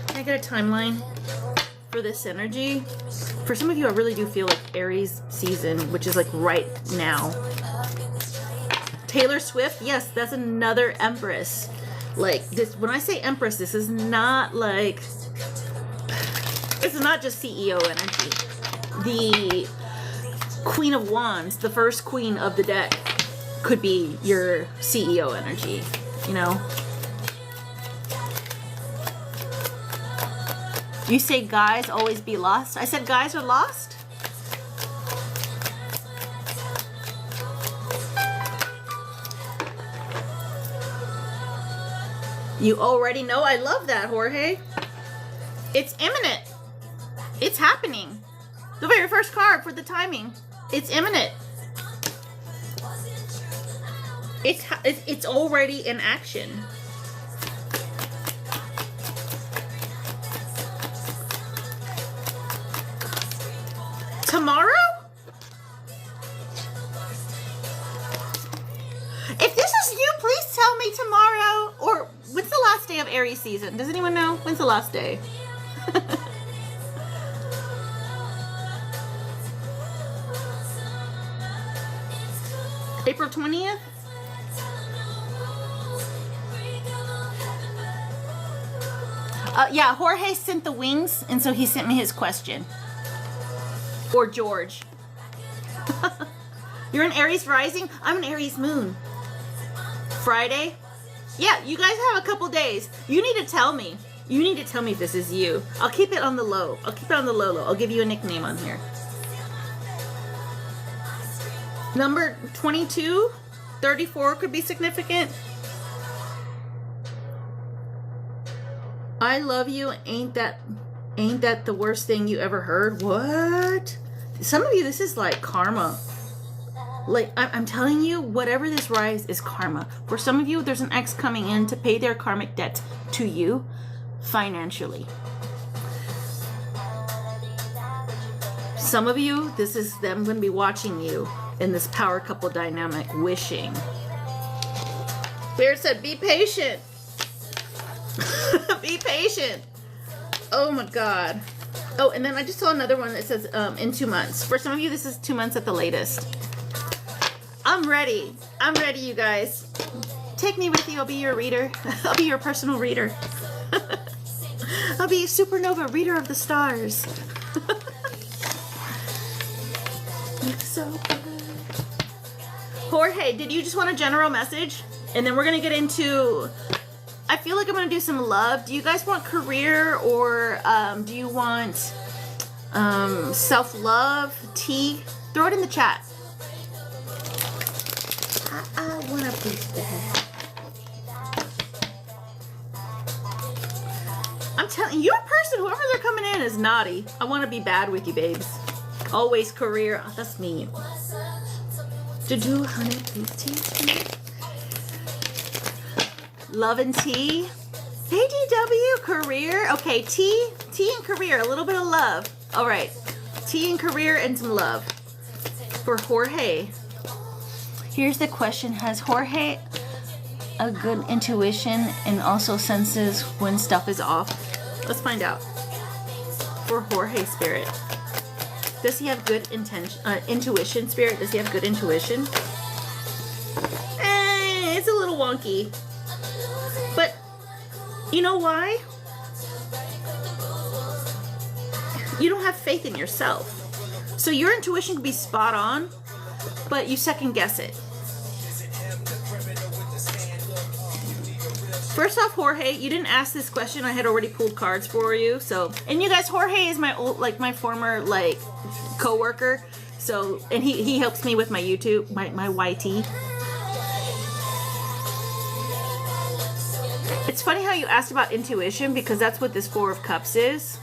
Can I get a timeline for this energy? For some of you, I really do feel like Aries season, which is like right now. Taylor Swift, yes, that's another Empress. Like this, when I say Empress, this is not like, this is not just CEO energy. The Queen of Wands, the first queen of the deck, could be your CEO energy, you know? You say guys always be lost? I said guys are lost? You already know. I love that, Jorge. It's imminent. It's happening. The very first card for the timing. It's imminent. It's already in action. Tomorrow? If this is you, please tell me tomorrow. Or when's the last day of Aries season? Does anyone know? When's the last day? April 20th? Yeah, Jorge sent the wings, and so he sent me his question. Or George. You're an Aries rising? I'm an Aries moon. Friday? Yeah, you guys have a couple days. You need to tell me. You need to tell me if this is you. I'll keep it on the low. I'll keep it on the low. I'll give you a nickname on here. Number 22, 34 could be significant. I love you. Ain't that the worst thing you ever heard? What? Some of you, this is like karma. Like, I'm telling you, whatever this rise is karma. For some of you, there's an ex coming in to pay their karmic debt to you financially. Some of you, this is them going to be watching you in this power couple dynamic, wishing. Spirit said, be patient. Be patient. Oh my God. Oh, and then I just saw another one that says in 2 months. For some of you, this is 2 months at the latest. I'm ready. I'm ready, you guys. Take me with you. I'll be your reader. I'll be your personal reader. I'll be a supernova reader of the stars. So good. Jorge, did you just want a general message? And then we're going to get into... I feel like I'm going to do some love. Do you guys want career, or do you want self-love, tea? Throw it in the chat. I want to be that. I'm telling you, your person, whoever they're coming in, is naughty. I want to be bad with you, babes. Always career. Oh, that's me. Honey, please teach me. Love and tea. Hey, DW, career. Okay, tea and career. A little bit of love. All right. Tea and career and some love. For Jorge. Here's the question. Has Jorge a good intuition and also senses when stuff is off? Let's find out. For Jorge, Spirit. Does he have good intuition, Spirit? Does he have good intuition? It's a little wonky. But you know why? You don't have faith in yourself. So your intuition can be spot on, but you second guess it. First off, Jorge, you didn't ask this question. I had already pulled cards for you. So, and you guys, Jorge is my old, like my former like co-worker. So, and he helps me with my YouTube, my YT. It's funny how you asked about intuition because that's what this Four of Cups is.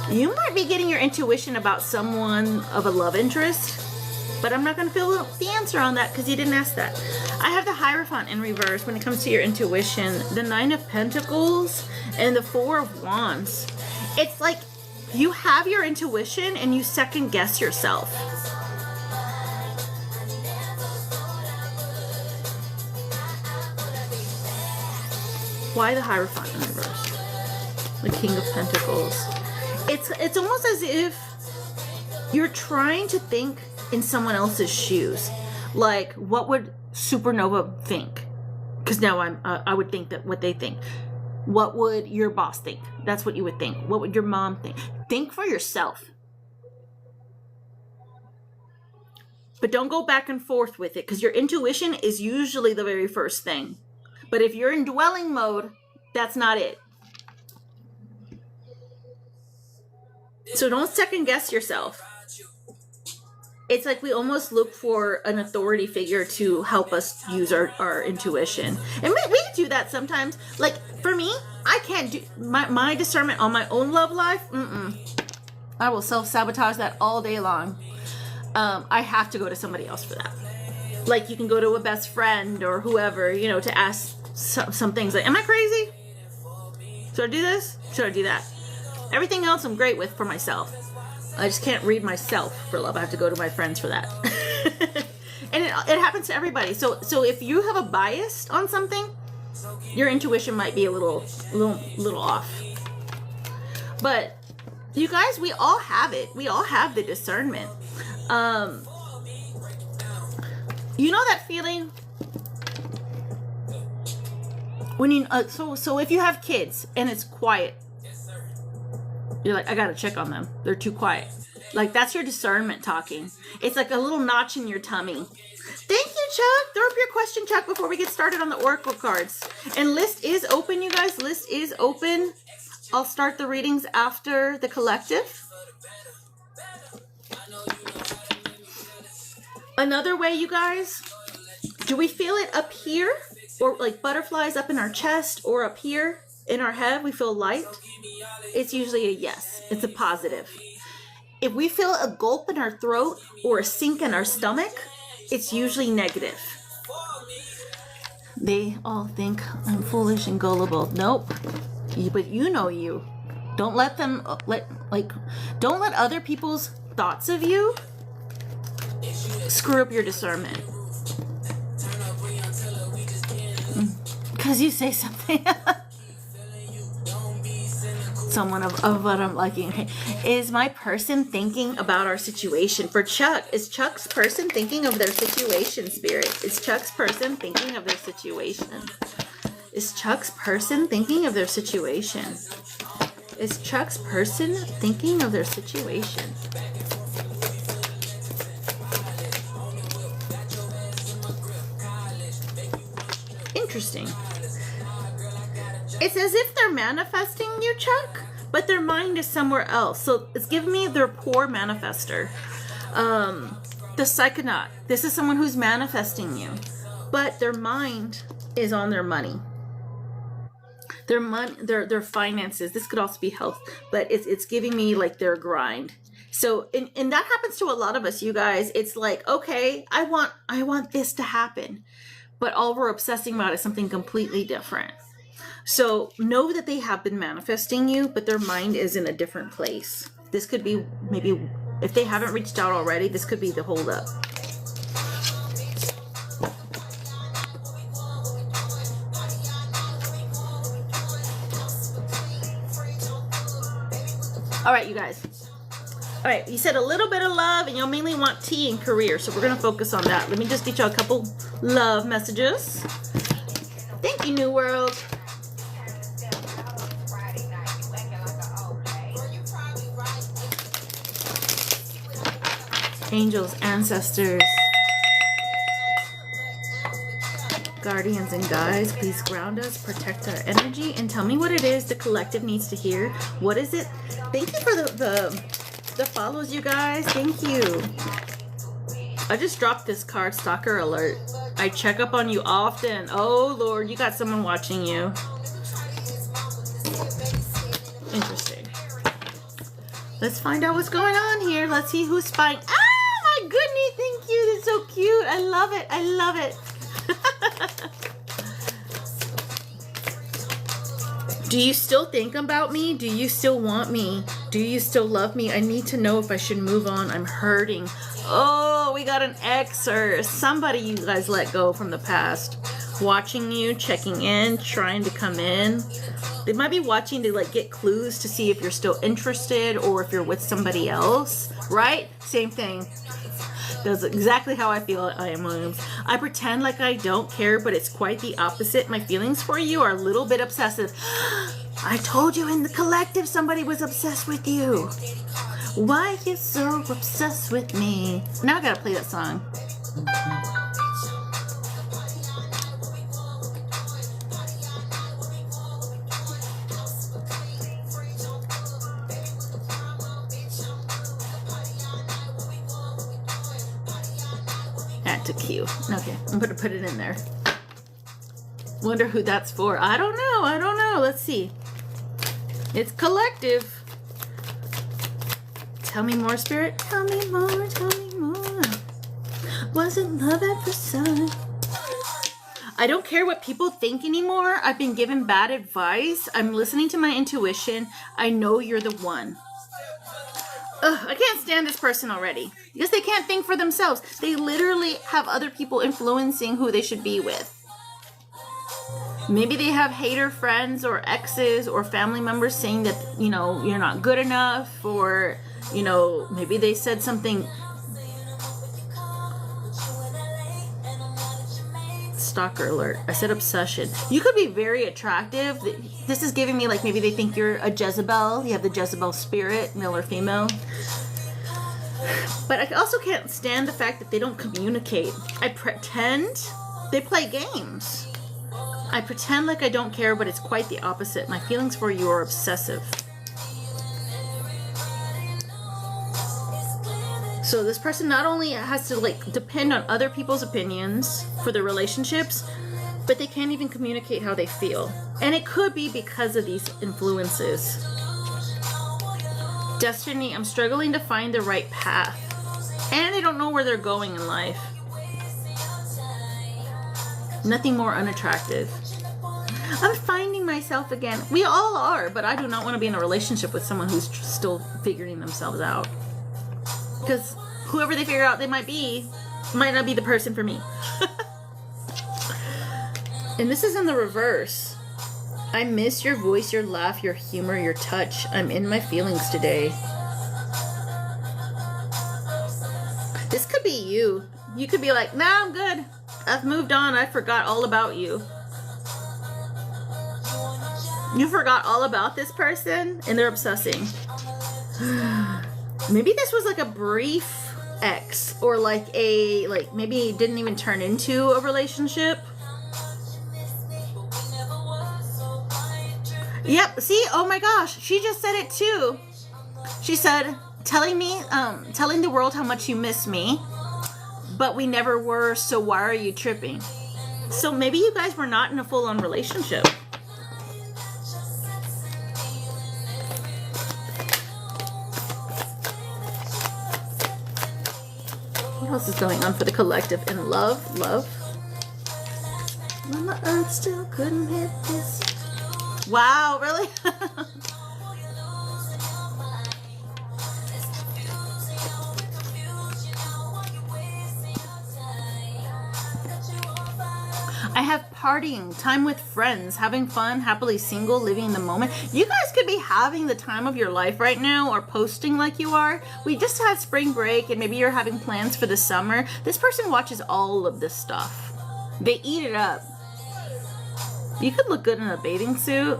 You might be getting your intuition about someone of a love interest, but I'm not going to feel the answer on that because you didn't ask that. I have the Hierophant in reverse when it comes to your intuition, the Nine of Pentacles, and the Four of Wands. It's like you have your intuition and you second guess yourself. Why the Hierophant in reverse? The King of Pentacles. It's almost as if you're trying to think in someone else's shoes. Like, what would Supernova think? Because now I would think that what they think. What would your boss think? That's what you would think. What would your mom think? Think for yourself. But don't go back and forth with it because your intuition is usually the very first thing. But if you're in dwelling mode, that's not it. So don't second guess yourself. It's like we almost look for an authority figure to help us use our intuition. And we do that sometimes. Like for me, I can't do my discernment on my own love life. I will self-sabotage that all day long. I have to go to somebody else for that. Like you can go to a best friend or whoever, you know, to ask some things like, am I crazy? Should I do this? Should I do that? Everything else I'm great with for myself. I just can't read myself for love. I have to go to my friends for that. And it happens to everybody. So if you have a bias on something, your intuition might be a little off. But you guys, we all have it. We all have the discernment. You know that feeling when you so if you have kids and it's quiet, you're like, I gotta check on them. They're too quiet. Like that's your discernment talking. It's like a little notch in your tummy. Thank you, Chuck. Throw up your question, Chuck, before we get started on the oracle cards. And list is open, you guys. List is open. I'll start the readings after the collective. Another way, you guys, do we feel it up here? Or like butterflies up in our chest or up here in our head? We feel light. It's usually a yes. It's a positive. If we feel a gulp in our throat or a sink in our stomach, it's usually negative. They all think I'm foolish and gullible. Nope. But you know you. Don't let them don't let other people's thoughts of you screw up your discernment. Because you say something. Someone of what I'm liking. Okay. Is my person thinking about our situation? For Chuck, is Chuck's person thinking of their situation, Spirit? Is Chuck's person thinking of their situation? Is Chuck's person thinking of their situation? Is Chuck's person thinking of their situation? Interesting. It's as if they're manifesting you, Chuck, but their mind is somewhere else. So it's giving me their poor manifester. The Psychonaut. This is someone who's manifesting you, but their mind is on their money. Their money, their finances. This could also be health, but it's giving me like their grind. So, and that happens to a lot of us, you guys. It's like, okay, I want this to happen, but all we're obsessing about is something completely different. So know that they have been manifesting you, but their mind is in a different place. This could be maybe, if they haven't reached out already, this could be the holdup. All right, you guys. All right, you said a little bit of love, and you'll mainly want tea and career, so we're going to focus on that. Let me just get you a couple love messages. Thank you, New World. Angels, ancestors. Guardians and guides, please ground us, protect our energy, and tell me what it is the collective needs to hear. What is it? Thank you for the follows, you guys. Thank you. I just dropped this card, stalker alert. I check up on you often. Oh Lord, you got someone watching you. Interesting. Let's find out what's going on here. Let's see who's spying. Oh my goodness, thank you. That's so cute. I love it. I love it. Do you still think about me? Do you still want me? Do you still love me? I need to know if I should move on. I'm hurting. Oh, we got an ex or somebody you guys let go from the past. Watching you, checking in, trying to come in. They might be watching to like get clues to see if you're still interested or if you're with somebody else, right? Same thing. That's exactly how I feel. I am Williams. I pretend like I don't care, but it's quite the opposite. My feelings for you are a little bit obsessive. I told you in the collective somebody was obsessed with you. Why you so obsessed with me? Now I gotta play that song. Add to queue. Okay, I'm gonna put it in there. Wonder who that's for. I don't know. I don't know. Let's see. It's collective. Tell me more, Spirit. Tell me more. Tell me more. Was it love at first sight? I don't care what people think anymore. I've been given bad advice. I'm listening to my intuition. I know you're the one. Ugh, I can't stand this person already. Because they can't think for themselves. They literally have other people influencing who they should be with. Maybe they have hater friends or exes or family members saying that, you know, you're not good enough, or, you know, maybe they said something. Stalker alert. I said obsession. You could be very attractive. This is giving me like maybe they think you're a Jezebel. You have the Jezebel spirit, male or female. But I also can't stand the fact that they don't communicate. I pretend they play games. I pretend like I don't care, but it's quite the opposite. My feelings for you are obsessive. So this person not only has to like depend on other people's opinions for their relationships, but they can't even communicate how they feel. And it could be because of these influences. Destiny, I'm struggling to find the right path. And I don't know where they're going in life. Nothing more unattractive. I'm finding myself again. We all are, but I do not want to be in a relationship with someone who's still figuring themselves out. Because whoever they figure out they might not be the person for me. And this is in the reverse. I miss your voice, your laugh, your humor, your touch. I'm in my feelings today. This could be you. You could be like, nah, I'm good. I've moved on. I forgot all about you. You forgot all about this person and they're obsessing. Maybe this was like a brief ex, or like maybe it didn't even turn into a relationship. Yep, see? Oh my gosh, she just said it too. She said, telling the world how much you miss me, but we never were, so why are you tripping? So maybe you guys were not in a full-on relationship. What else is going on for the collective in love? When the earth still couldn't hit this. Wow, really? I have partying, time with friends, having fun, happily single, living in the moment. You guys could be having the time of your life right now, or posting like you are. We just had spring break and maybe you're having plans for the summer. This person watches all of this stuff. They eat it up. You could look good in a bathing suit.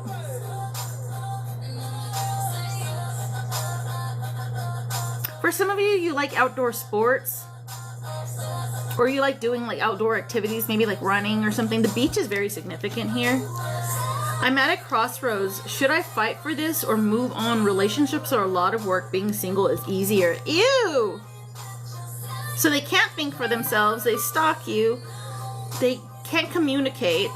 For some of you, you like outdoor sports. Or you like doing like outdoor activities, maybe like running or something. The beach is very significant here. I'm at a crossroads. Should I fight for this or move on? Relationships are a lot of work. Being single is easier. Ew! So they can't think for themselves. They stalk you. They can't communicate.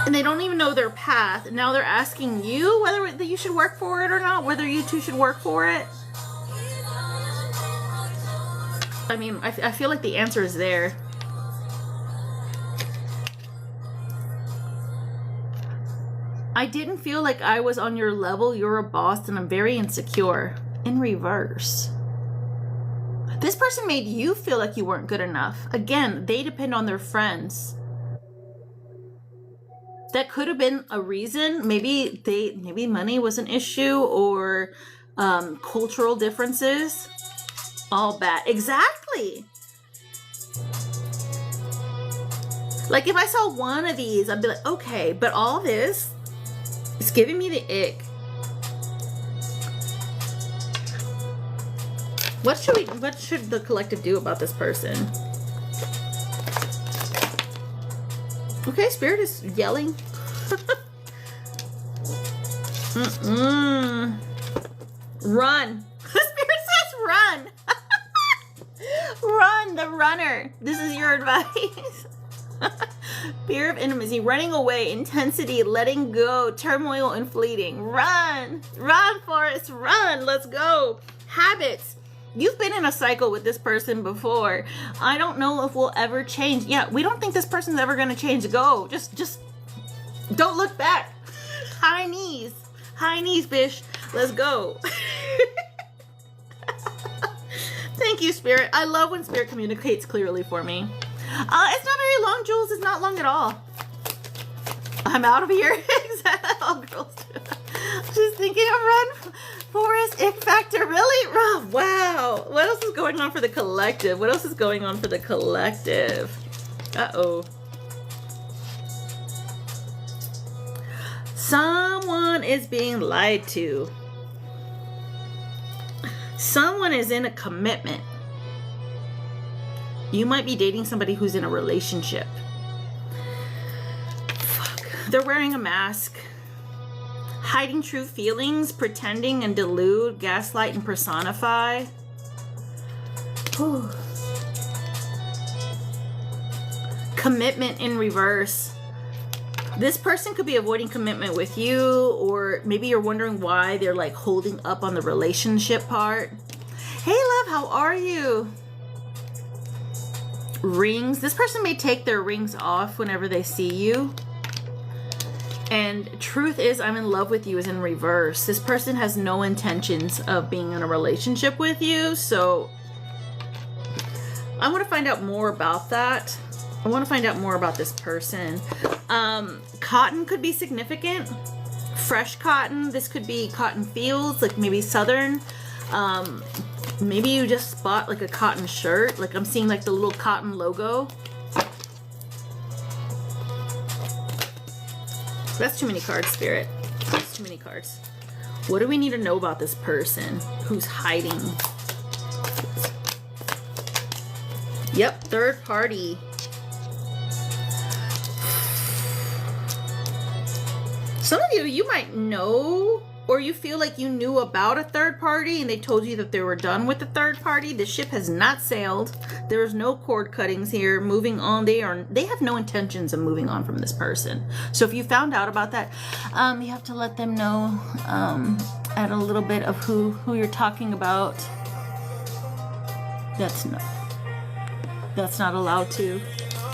And they don't even know their path. Now they're asking you whether you should work for it or not. Whether you two should work for it. I mean, I feel like the answer is there. I didn't feel like I was on your level. You're a boss and I'm very insecure. In reverse. This person made you feel like you weren't good enough. Again, they depend on their friends. That could have been a reason. Maybe money was an issue or cultural differences. All bad. Exactly. Like if I saw one of these, I'd be like, okay, but all this is giving me the ick. What should the collective do about this person? Okay, Spirit is yelling. Run. Spirit says run. Run, the runner. This is your advice. Fear of intimacy, running away, intensity, letting go, turmoil and fleeting. Run. Run, Forrest, run. Let's go. Habits. You've been in a cycle with this person before. I don't know if we'll ever change. Yeah, we don't think this person's ever going to change. Go. Just don't look back. High knees. High knees, bish. Let's go. Thank you, Spirit. I love when Spirit communicates clearly for me. It's not very long, Jules. It's not long at all. I'm out of here. Exactly. All girls do. Just thinking of run. Forest ick factor, really rough. Wow. What else is going on for the collective? What else is going on for the collective? Uh-oh. Someone is being lied to. Someone is in a commitment. You might be dating somebody who's in a relationship. Fuck. They're wearing a mask. Hiding true feelings, pretending and delude, gaslight and personify. Whew. Commitment in reverse. This person could be avoiding commitment with you, or maybe you're wondering why they're like holding up on the relationship part. Hey love, how are you? Rings. This person may take their rings off whenever they see you. And truth is, I'm in love with you is in reverse. This person has no intentions of being in a relationship with you. So I want to find out more about that. I want to find out more about this person. Cotton could be significant. Fresh cotton. This could be cotton fields, like maybe southern. Maybe you just bought like a cotton shirt. Like I'm seeing like the little cotton logo. That's too many cards, Spirit. That's too many cards. What do we need to know about this person who's hiding? Yep, third party. Some of you might know, or you feel like you knew about a third party and they told you that they were done with the third party. The ship has not sailed. There's no cord cuttings here. Moving on. They have no intentions of moving on from this person. So if you found out about that, you have to let them know at a little bit of who you're talking about. That's not allowed to.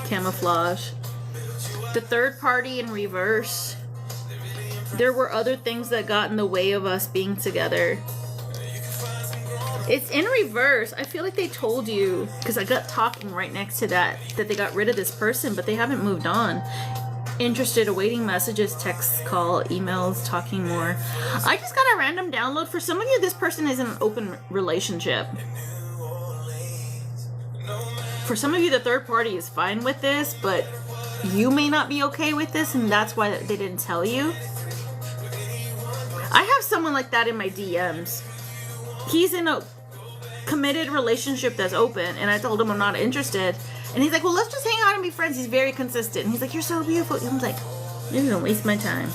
Camouflage. The third party in reverse. There were other things that got in the way of us being together. It's in reverse. I feel like they told you, because I got talking right next to that they got rid of this person, but they haven't moved on. Interested, awaiting messages, texts, call, emails, talking more. I just got a random download. For some of you, this person is in an open relationship. For some of you, the third party is fine with this, but you may not be okay with this, and that's why they didn't tell you. I have someone like that in my DMs. He's in a committed relationship that's open, and I told him I'm not interested. And he's like, well, let's just hang out and be friends. He's very consistent. And he's like, you're so beautiful. And I'm like, you're gonna waste my time.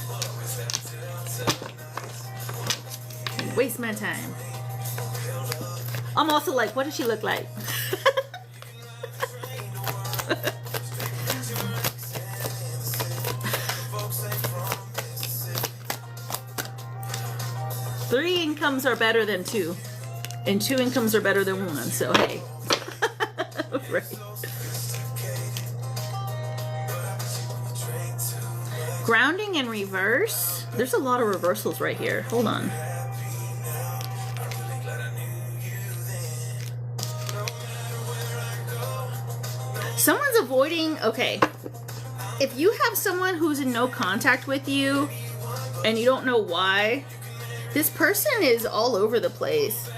Waste my time. I'm also like, what does she look like? Three incomes are better than two, and two incomes are better than one. So hey, right. Grounding in reverse. There's a lot of reversals right here. Hold on. Someone's avoiding. Okay, if you have someone who's in no contact with you and you don't know why, this person is all over the place.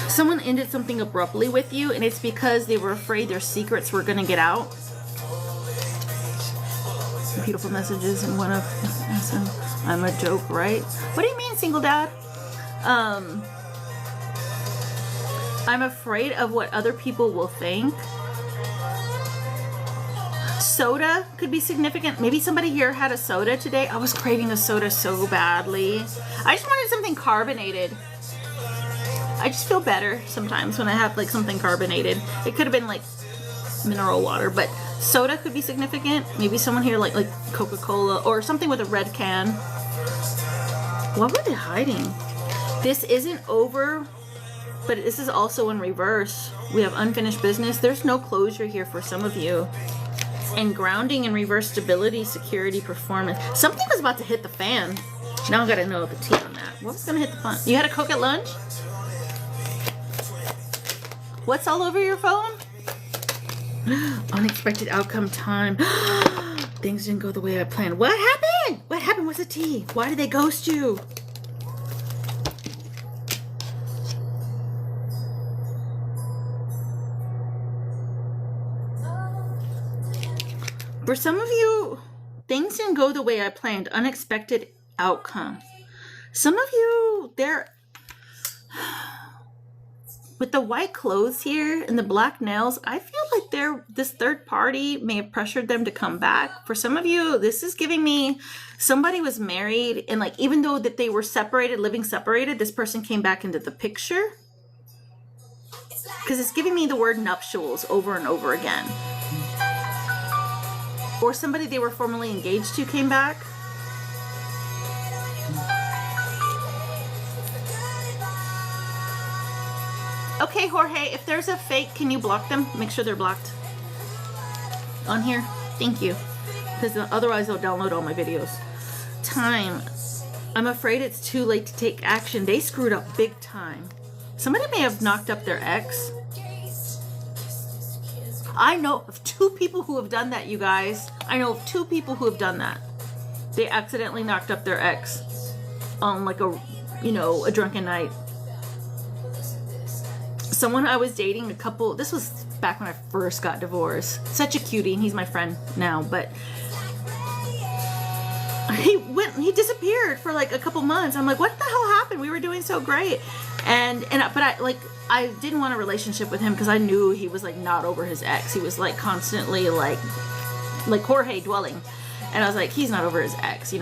Someone ended something abruptly with you, and it's because they were afraid their secrets were gonna get out. Beautiful messages in one of I'm a joke, right? What do you mean, single dad? I'm afraid of what other people will think. Soda could be significant. Maybe somebody here had a soda today. I was craving a soda so badly. I just wanted something carbonated. I just feel better sometimes when I have like something carbonated. It could have been like mineral water, but soda could be significant. Maybe someone here like Coca-Cola or something with a red can. What were they hiding? This isn't over, but this is also in reverse. We have unfinished business. There's no closure here for some of you. And grounding and reverse stability, security, performance. Something was about to hit the fan. Now I gotta know the tea on that. What was gonna hit the fan? You had a Coke at lunch? What's all over your phone? Unexpected outcome time. Things didn't go the way I planned. What happened? What happened? What's the tea? Why did they ghost you? For some of you, things didn't go the way I planned. Unexpected outcome. Some of you, they're... With the white clothes here and the black nails, I feel like this third party may have pressured them to come back. For some of you, this is giving me somebody was married, and like even though that they were separated, living separated, this person came back into the picture. Because it's giving me the word nuptials over and over again. Or somebody they were formerly engaged to came back. Okay, Jorge, if there's a fake, can you block them? Make sure they're blocked on here. Thank you. Because otherwise they'll download all my videos. Time. I'm afraid it's too late to take action. They screwed up big time. Somebody may have knocked up their ex. I know of 2 people who have done that, you guys. I know of 2 people who have done that. They accidentally knocked up their ex on like a drunken night. Someone I was dating, this was back when I first got divorced. Such a cutie, and he's my friend now, but he disappeared for like a couple months. I'm like, what the hell happened? We were doing so great. But I didn't want a relationship with him because I knew he was like not over his ex. He was like constantly like Jorge dwelling. And I was like, he's not over his ex,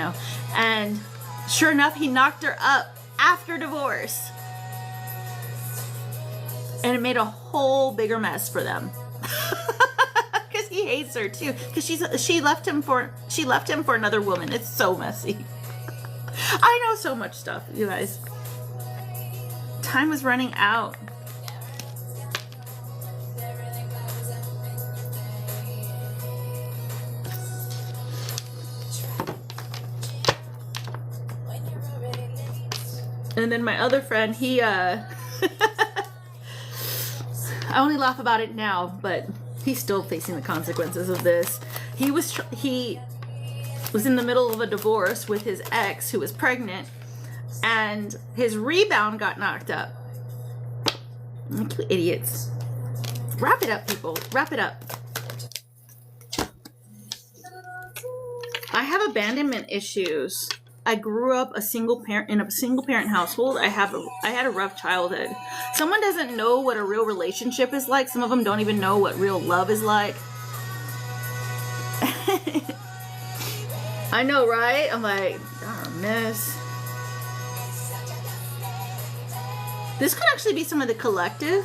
And sure enough, he knocked her up after divorce. And it made a whole bigger mess for them. Because he hates her too. Because she left him for another woman. It's so messy. I know so much stuff, you guys. Time was running out. And then my other friend, I only laugh about it now, but he's still facing the consequences of this. He was in the middle of a divorce with his ex who was pregnant, and his rebound got knocked up. You idiots. Wrap it up, people. Wrap it up. I have abandonment issues. I grew up a single parent in a single parent household. I had a rough childhood. Someone doesn't know what a real relationship is like. Some of them don't even know what real love is like. I know, right? I'm like, darn miss. This could actually be some of the collective.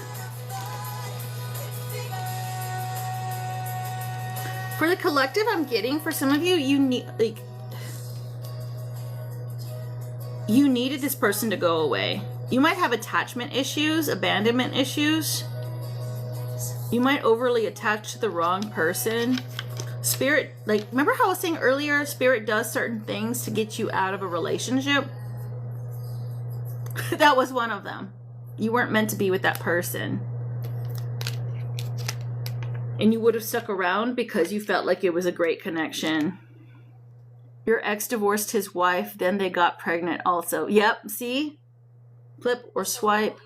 For the collective, I'm getting, for some of you, you needed this person to go away. You might have attachment issues, abandonment issues. You might overly attach to the wrong person. Spirit, like, remember how I was saying earlier, Spirit does certain things to get you out of a relationship? That was one of them. You weren't meant to be with that person. And you would have stuck around because you felt like it was a great connection. Your ex divorced his wife, then they got pregnant also. Yep, see? Flip or swipe.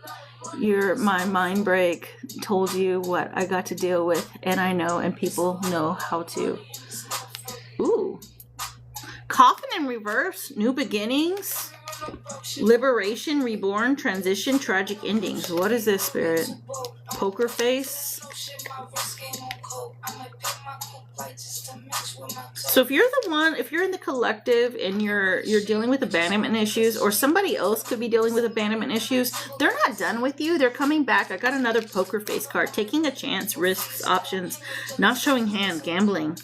My mind break told you what I got to deal with, and I know, and people know how to. Ooh. Coffin in reverse, new beginnings, liberation, reborn, transition, tragic endings. What is this, Spirit? Poker face. So if you're the one, if you're in the collective and you're dealing with abandonment issues, or somebody else could be dealing with abandonment issues, they're not done with you. They're coming back. I got another poker face card. Taking a chance, risks, options, not showing hand, gambling.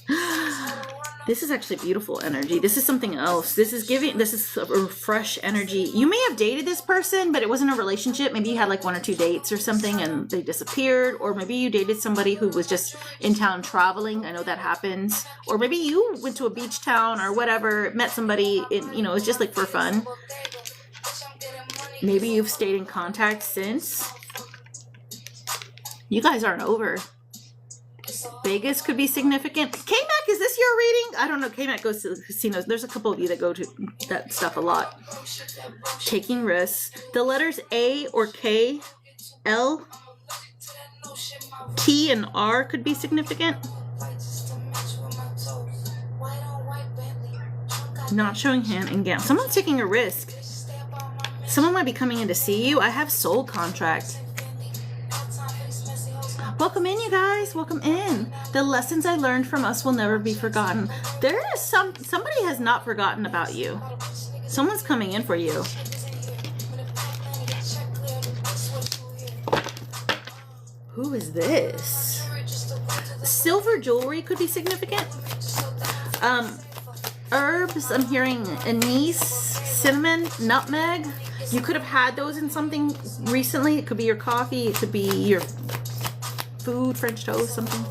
This is actually beautiful energy. This is something else. This is a fresh energy. You may have dated this person, but it wasn't a relationship. Maybe you had like 1 or 2 dates or something and they disappeared. Or maybe you dated somebody who was just in town traveling. I know that happens. Or maybe you went to a beach town or whatever, met somebody, and it was just like for fun. Maybe you've stayed in contact since. You guys aren't over. Vegas could be significant. K-Mac, is this your reading? I don't know. K-Mac goes to the casinos. There's a couple of you that go to that stuff a lot. Taking risks. The letters A or K, L, T, and R could be significant. Not showing hand and gam. Someone's taking a risk. Someone might be coming in to see you. I have soul contract. Welcome in, you guys. Welcome in. The lessons I learned from us will never be forgotten. There is somebody has not forgotten about you. Someone's coming in for you. Who is this? Silver jewelry could be significant. Herbs, I'm hearing anise, cinnamon, nutmeg. You could have had those in something recently. It could be your coffee. It could be your food, French toast, something.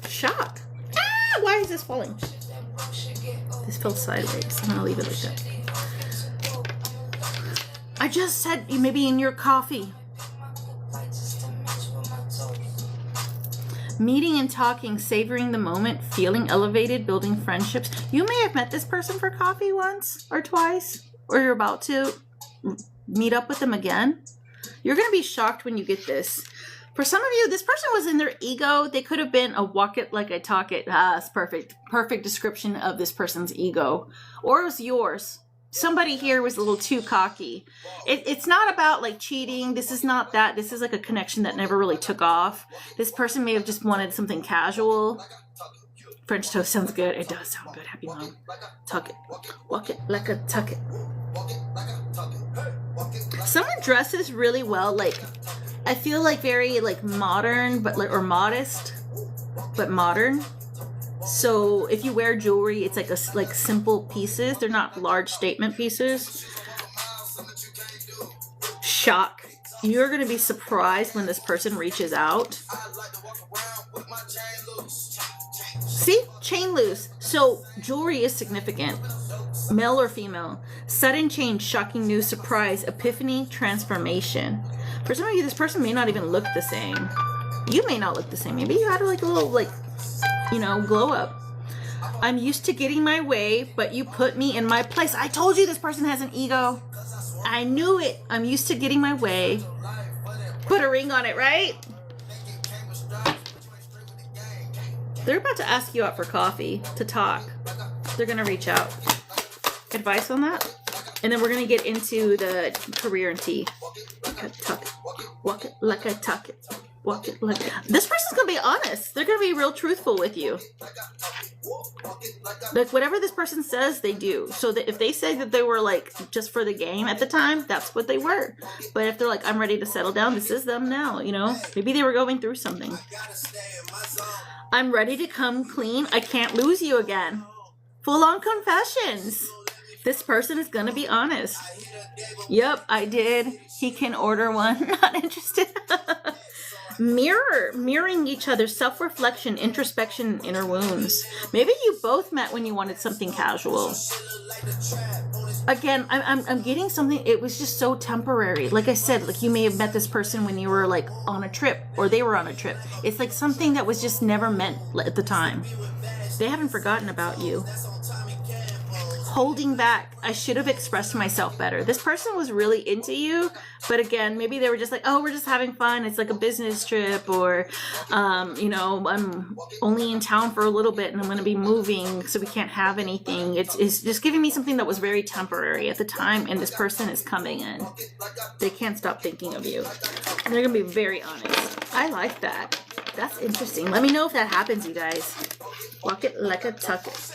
Shock. Ah, why is this falling? This fell sideways. I'm gonna leave it like that. I just said maybe in your coffee. Meeting and talking, savoring the moment, feeling elevated, building friendships. You may have met this person for coffee once or twice, or you're about to meet up with them again. You're going to be shocked when you get this. For some of you, this person was in their ego. They could have been a walk it like I talk it. It's perfect. Perfect description of this person's ego. Or it was yours. Somebody here was a little too cocky. It's not about like cheating. This is not that. This is like a connection that never really took off. This person may have just wanted something casual. French toast sounds good. It does sound good. Happy mom. Tuck it. Walk it like a tuck it. Someone dresses really well. Like, I feel like very like modern, but like, or modest, but modern. So if you wear jewelry, it's like simple pieces. They're not large statement pieces. Shock. You're going to be surprised when this person reaches out. See? Chain loose. So jewelry is significant. Male or female. Sudden change, shocking news, surprise, epiphany, transformation. For some of you, this person may not even look the same. You may not look the same. Maybe you had like a little glow up. I'm used to getting my way, but you put me in my place. I told you this person has an ego. I knew it. I'm used to getting my way. Put a ring on it, right? They're about to ask you out for coffee, to talk. They're going to reach out. Advice on that? And then we're going to get into the career and tea. Like a tuck it. Walk it like I tuck it. Walk it like... This person's going to be honest. They're going to be real truthful with you. Like, whatever this person says, they do. So that if they say that they were, like, just for the game at the time, that's what they were. But if they're like, I'm ready to settle down, this is them now, you know? Maybe they were going through something. I'm ready to come clean. I can't lose you again. Full-on confessions. This person is going to be honest. Yep, I did. He can order one. Not interested. Mirroring each other, self-reflection, introspection, inner wounds. Maybe you both met when you wanted something casual. Again, I'm getting something, it was just so temporary. Like I said, like you may have met this person when you were like on a trip, or they were on a trip. It's like something that was just never meant at the time. They haven't forgotten about you. Holding back. I should have expressed myself better. This person was really into you, but again, maybe they were just like, oh, we're just having fun. It's like a business trip, or, you know, I'm only in town for a little bit and I'm going to be moving, so we can't have anything. It's just giving me something that was very temporary at the time, and this person is coming in. They can't stop thinking of you. And they're going to be very honest. I like that. That's interesting. Let me know if that happens, you guys. Walk it like a tuck it.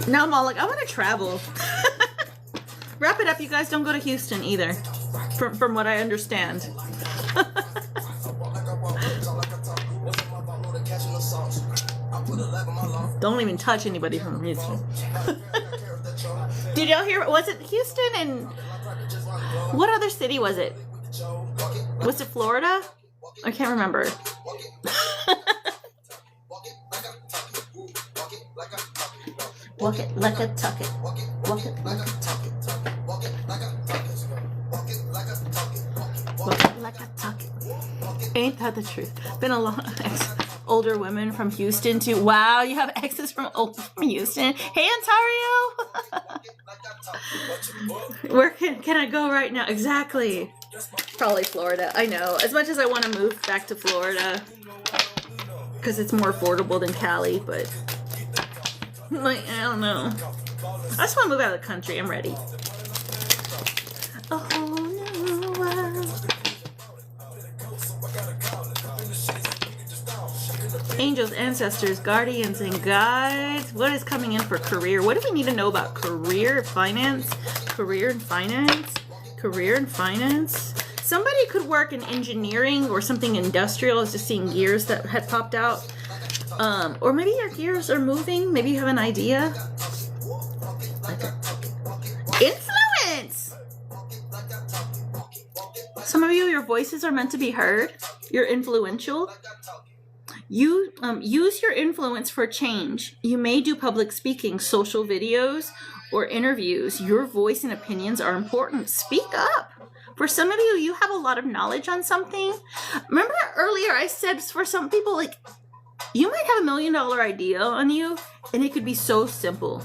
Now I'm all like, I want to travel. Wrap it up, you guys. Don't go to Houston either, from what I understand. Don't even touch anybody from Houston. Did y'all hear? Was it Houston and what other city was it? Was it Florida? I can't remember. Walk it like a tuck it. Walk it like a tuck it. Walk it like a tuck it. Walk it like a tuck it. Walk it like a tuck it. Ain't that the truth? Been a long older women from Houston too. Wow, you have exes from Houston. Hey, Ontario. Where can I go right now? Exactly. Probably Florida. I know. As much as I want to move back to Florida because it's more affordable than Cali, but. Like, I don't know. I just want to move out of the country. I'm ready. A whole new world. Angels, ancestors, guardians, and guides. What is coming in for career? What do we need to know about career, finance? Career and finance? Career and finance? Somebody could work in engineering or something industrial. I was just seeing gears that had popped out. Or maybe your gears are moving. Maybe you have an idea. Influence! Some of you, your voices are meant to be heard. You're influential. You use your influence for change. You may do public speaking, social videos, or interviews. Your voice and opinions are important. Speak up. For some of you, you have a lot of knowledge on something. Remember earlier I said for some people, like, you might have $1 million idea on you, and it could be so simple.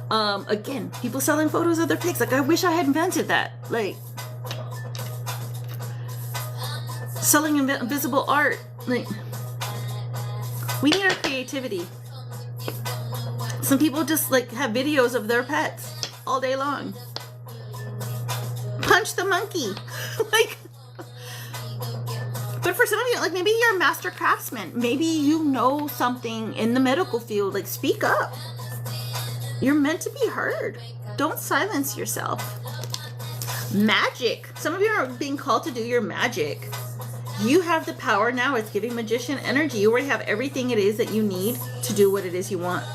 Again, people selling photos of their pics. Like, I wish I had invented that. Like, selling invisible art. Like, we need our creativity. Some people just, like, have videos of their pets all day long. Punch the monkey. Like... But for some of you, like maybe you're a master craftsman. Maybe you know something in the medical field. Like, speak up. You're meant to be heard. Don't silence yourself. Magic. Some of you are being called to do your magic. You have the power now. It's giving magician energy. You already have everything it is that you need to do what it is you want.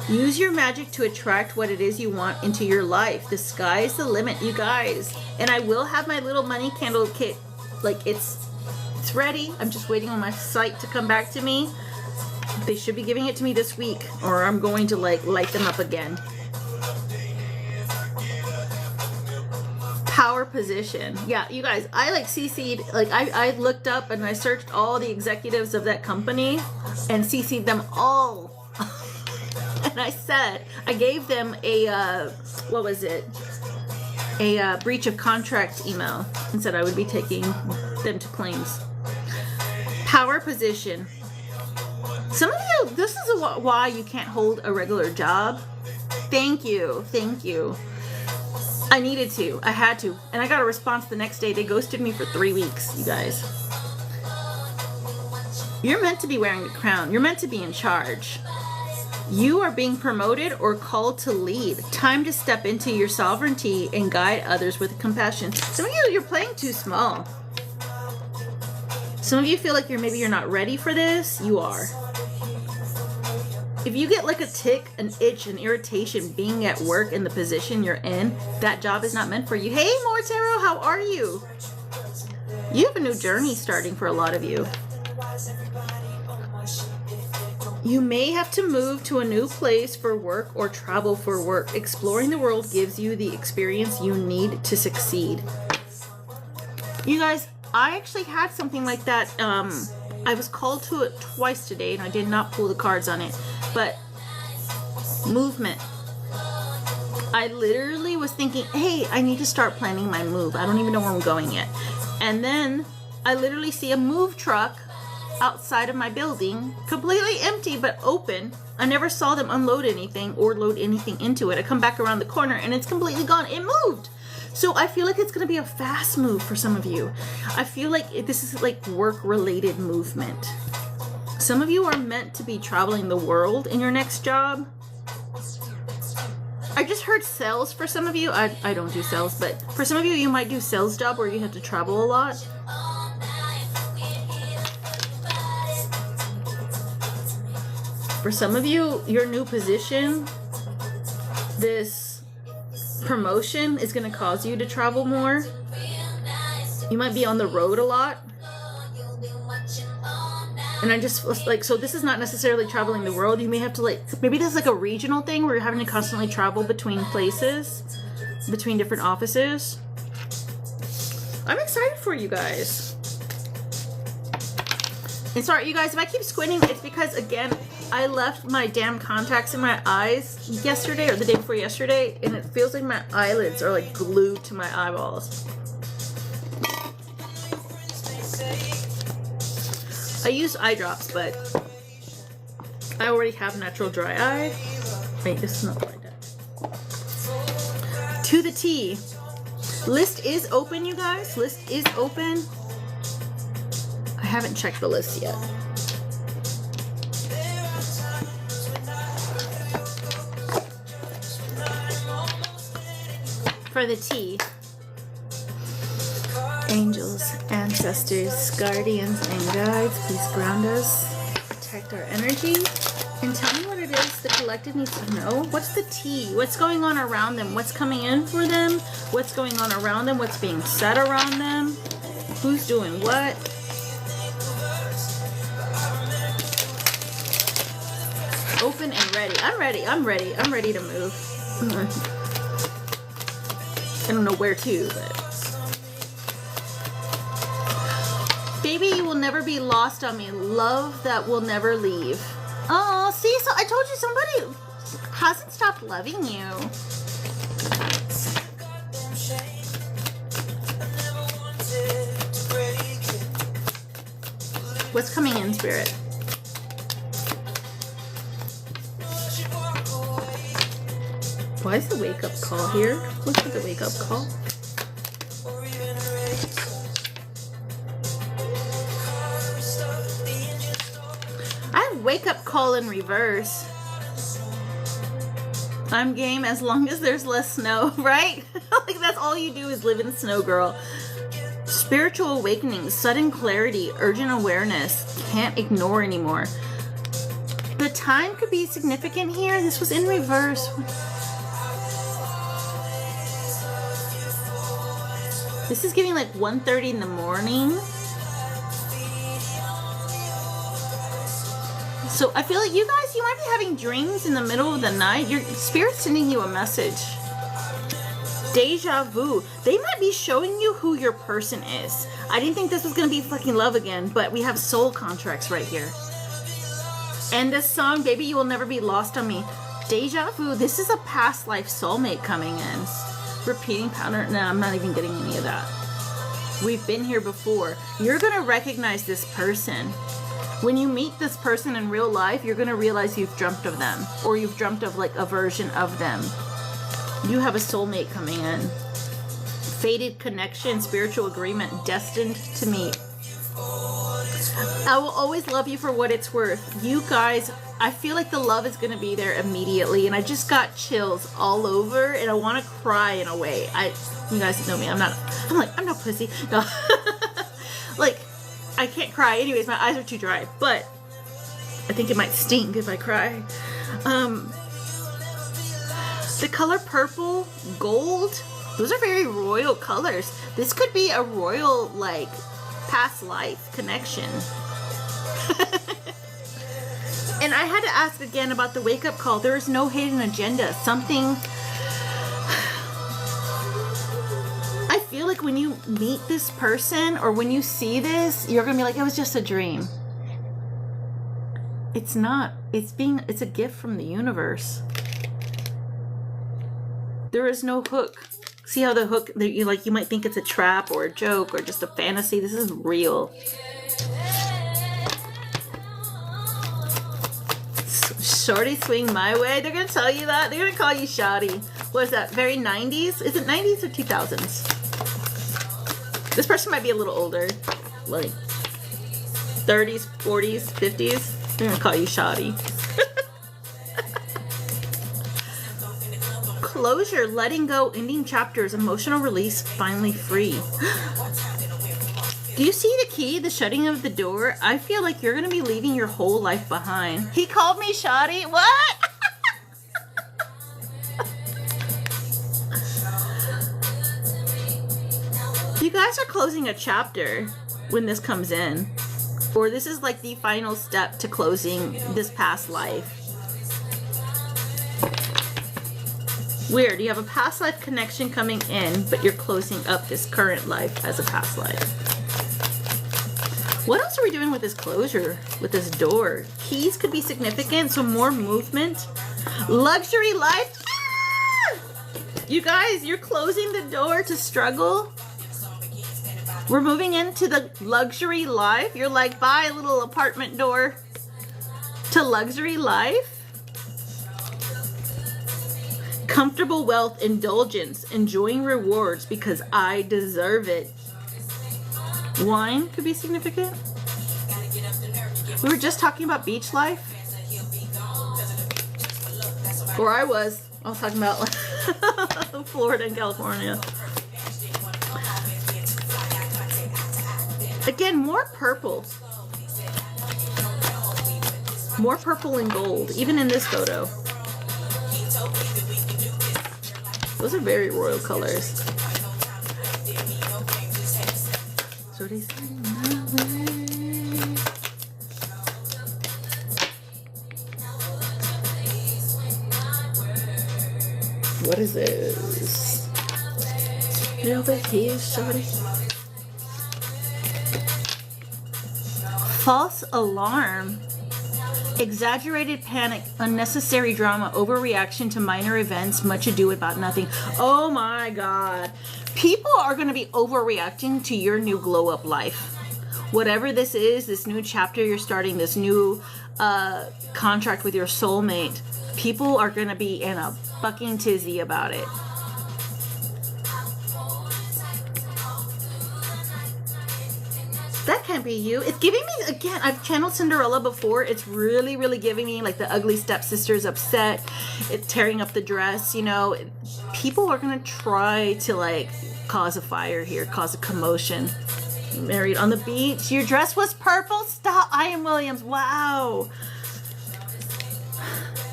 Use your magic to attract what it is you want into your life. The sky's the limit, you guys. And I will have my little money candle kit. Like, it's ready. I'm just waiting on my site to come back to me. They should be giving it to me this week, or I'm going to like light them up again. Power position. Yeah, you guys, I like CC'd, like I looked up and I searched all the executives of that company and CC'd them all. And I said, I gave them a, what was it? a breach of contract email and said I would be taking them to claims. Power position. Some of you, this is why you can't hold a regular job. Thank you. I needed to. I had to. And I got a response the next day. They ghosted me for 3 weeks, you guys. You're meant to be wearing the crown. You're meant to be in charge. You are being promoted or called to lead. Time to step into your sovereignty and guide others with compassion. Some of you, you're playing too small. Some of you feel like maybe you're not ready for this. You are. If you get like a tick, an itch, an irritation being at work in the position you're in, that job is not meant for you. Hey, Mortero, how are you? You have a new journey starting for a lot of you. You may have to move to a new place for work or travel for work. Exploring the world gives you the experience you need to succeed. You guys, I actually had something like that. I was called to it twice today and I did not pull the cards on it. But movement. I literally was thinking, hey, I need to start planning my move. I don't even know where I'm going yet. And then I literally see a move truck outside of my building, completely empty but open. I never saw them unload anything or load anything into it. I come back around the corner and it's completely gone. It moved. So I feel like it's going to be a fast move for some of you. I feel like this is like work-related movement. Some of you are meant to be traveling the world in your next job. I just heard sales for some of you. I don't do sales, but for some of you, you might do sales job where you have to travel a lot. For some of you, your new position, this promotion is going to cause you to travel more. You might be on the road a lot. And I just like, so this is not necessarily traveling the world. You may have to like, maybe there's like a regional thing where you're having to constantly travel between places, between different offices. I'm excited for you guys. And sorry, you guys, if I keep squinting, it's because, again, I left my damn contacts in my eyes yesterday or the day before yesterday, and it feels like my eyelids are like glued to my eyeballs. I use eye drops, but I already have natural dry eye. Wait, this is not like that. To the T. List is open, you guys. List is open. I haven't checked the list yet. For the T, angels, ancestors, guardians, and guides, please ground us, protect our energy, and tell me what it is the collective needs to know. What's the T? What's going on around them? What's coming in for them? What's going on around them? What's being said around them? Who's doing what? Open and ready. I'm ready. I'm ready. I'm ready to move. I don't know where to, but... Baby, you will never be lost on me. Love that will never leave. Oh, see? So I told you somebody hasn't stopped loving you. What's coming in, Spirit? Why is the wake-up call here? Look at the wake-up call. I have wake-up call in reverse. I'm game as long as there's less snow, right? Like that's all you do is live in snow, girl. Spiritual awakening, sudden clarity, urgent awareness. Can't ignore anymore. The time could be significant here. This was in reverse. This is giving like 1:30 in the morning. So I feel like you guys, you might be having dreams in the middle of the night. Your spirit's sending you a message. Deja vu. They might be showing you who your person is. I didn't think this was going to be fucking love again, but we have soul contracts right here. And this song, Baby, You Will Never Be Lost on Me. Deja vu. This is a past life soulmate coming in. Repeating pattern. No, I'm not even getting any of that. We've been here before. You're gonna recognize this person. When you meet this person in real life, you're gonna realize you've dreamt of them, or you've dreamt of like a version of them. You have a soulmate coming in. Fated connection, spiritual agreement, destined to meet. I will always love you for what it's worth. You guys, I feel like the love is gonna be there immediately, and I just got chills all over, and I want to cry in a way. You guys know me. I'm no pussy. No, like I can't cry. Anyways, my eyes are too dry. But I think it might stink if I cry. The color purple, gold. Those are very royal colors. This could be a royal like past life connection. And I had to ask again about the wake-up call. There is no hidden agenda. Something... I feel like when you meet this person or when you see this, you're going to be like, it was just a dream. It's not. It's a gift from the universe. There is no hook. See how the hook, you might think it's a trap or a joke or just a fantasy. This is real. Shorty swing my way. They're gonna tell you that. They're gonna call you Shawty. What is that? Very 90s? Is it 90s or 2000s? This person might be a little older, like 30s, 40s, 50s. They're gonna call you Shawty. Closure, letting go, ending chapters, emotional release, finally free. Do you see the key, the shutting of the door? I feel like you're going to be leaving your whole life behind. He called me Shawty? What? You guys are closing a chapter when this comes in. Or this is like the final step to closing this past life. Weird. You have a past life connection coming in, but you're closing up this current life as a past life. What else are we doing with this closure, with this door? Keys could be significant, so more movement. Luxury life. Ah! You guys, you're closing the door to struggle. We're moving into the luxury life. You're like, bye, little apartment door, to luxury life. Comfortable wealth, indulgence, enjoying rewards because I deserve it. Wine could be significant. We were just talking about beach life. Or I was talking about Florida and California. Again, more purple. More purple and gold, even in this photo. Those are very royal colors. What is this? Over here, shorty. False alarm. Exaggerated panic, unnecessary drama, overreaction to minor events, much ado about nothing. Oh my God. People are going to be overreacting to your new glow up life. Whatever this is, this new chapter you're starting, this new contract with your soulmate, people are going to be in a fucking tizzy about it. That can't be you. It's giving me, again, I've channeled Cinderella before. It's really, really giving me like the ugly stepsister's upset. It's tearing up the dress, you know. People are going to try to like cause a fire here, cause a commotion. Married on the beach. Your dress was purple? Stop. I am Williams. Wow.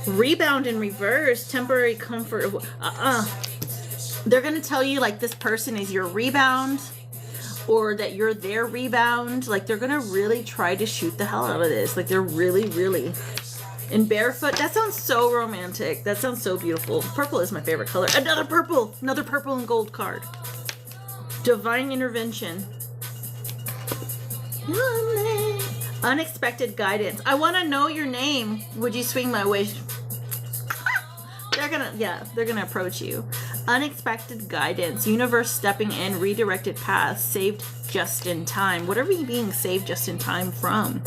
Rebound in reverse. Temporary comfort. They're going to tell you like this person is your rebound. Or that you're their rebound. Like, they're gonna really try to shoot the hell out of this. Like, they're really, really... And barefoot, that sounds so romantic. That sounds so beautiful. Purple is my favorite color. Another purple! Another purple and gold card. Divine intervention. Unexpected guidance. I want to know your name. Would you swing my way? They're gonna approach you. Unexpected guidance, universe stepping in, redirected paths, saved just in time. What are we being saved just in time from?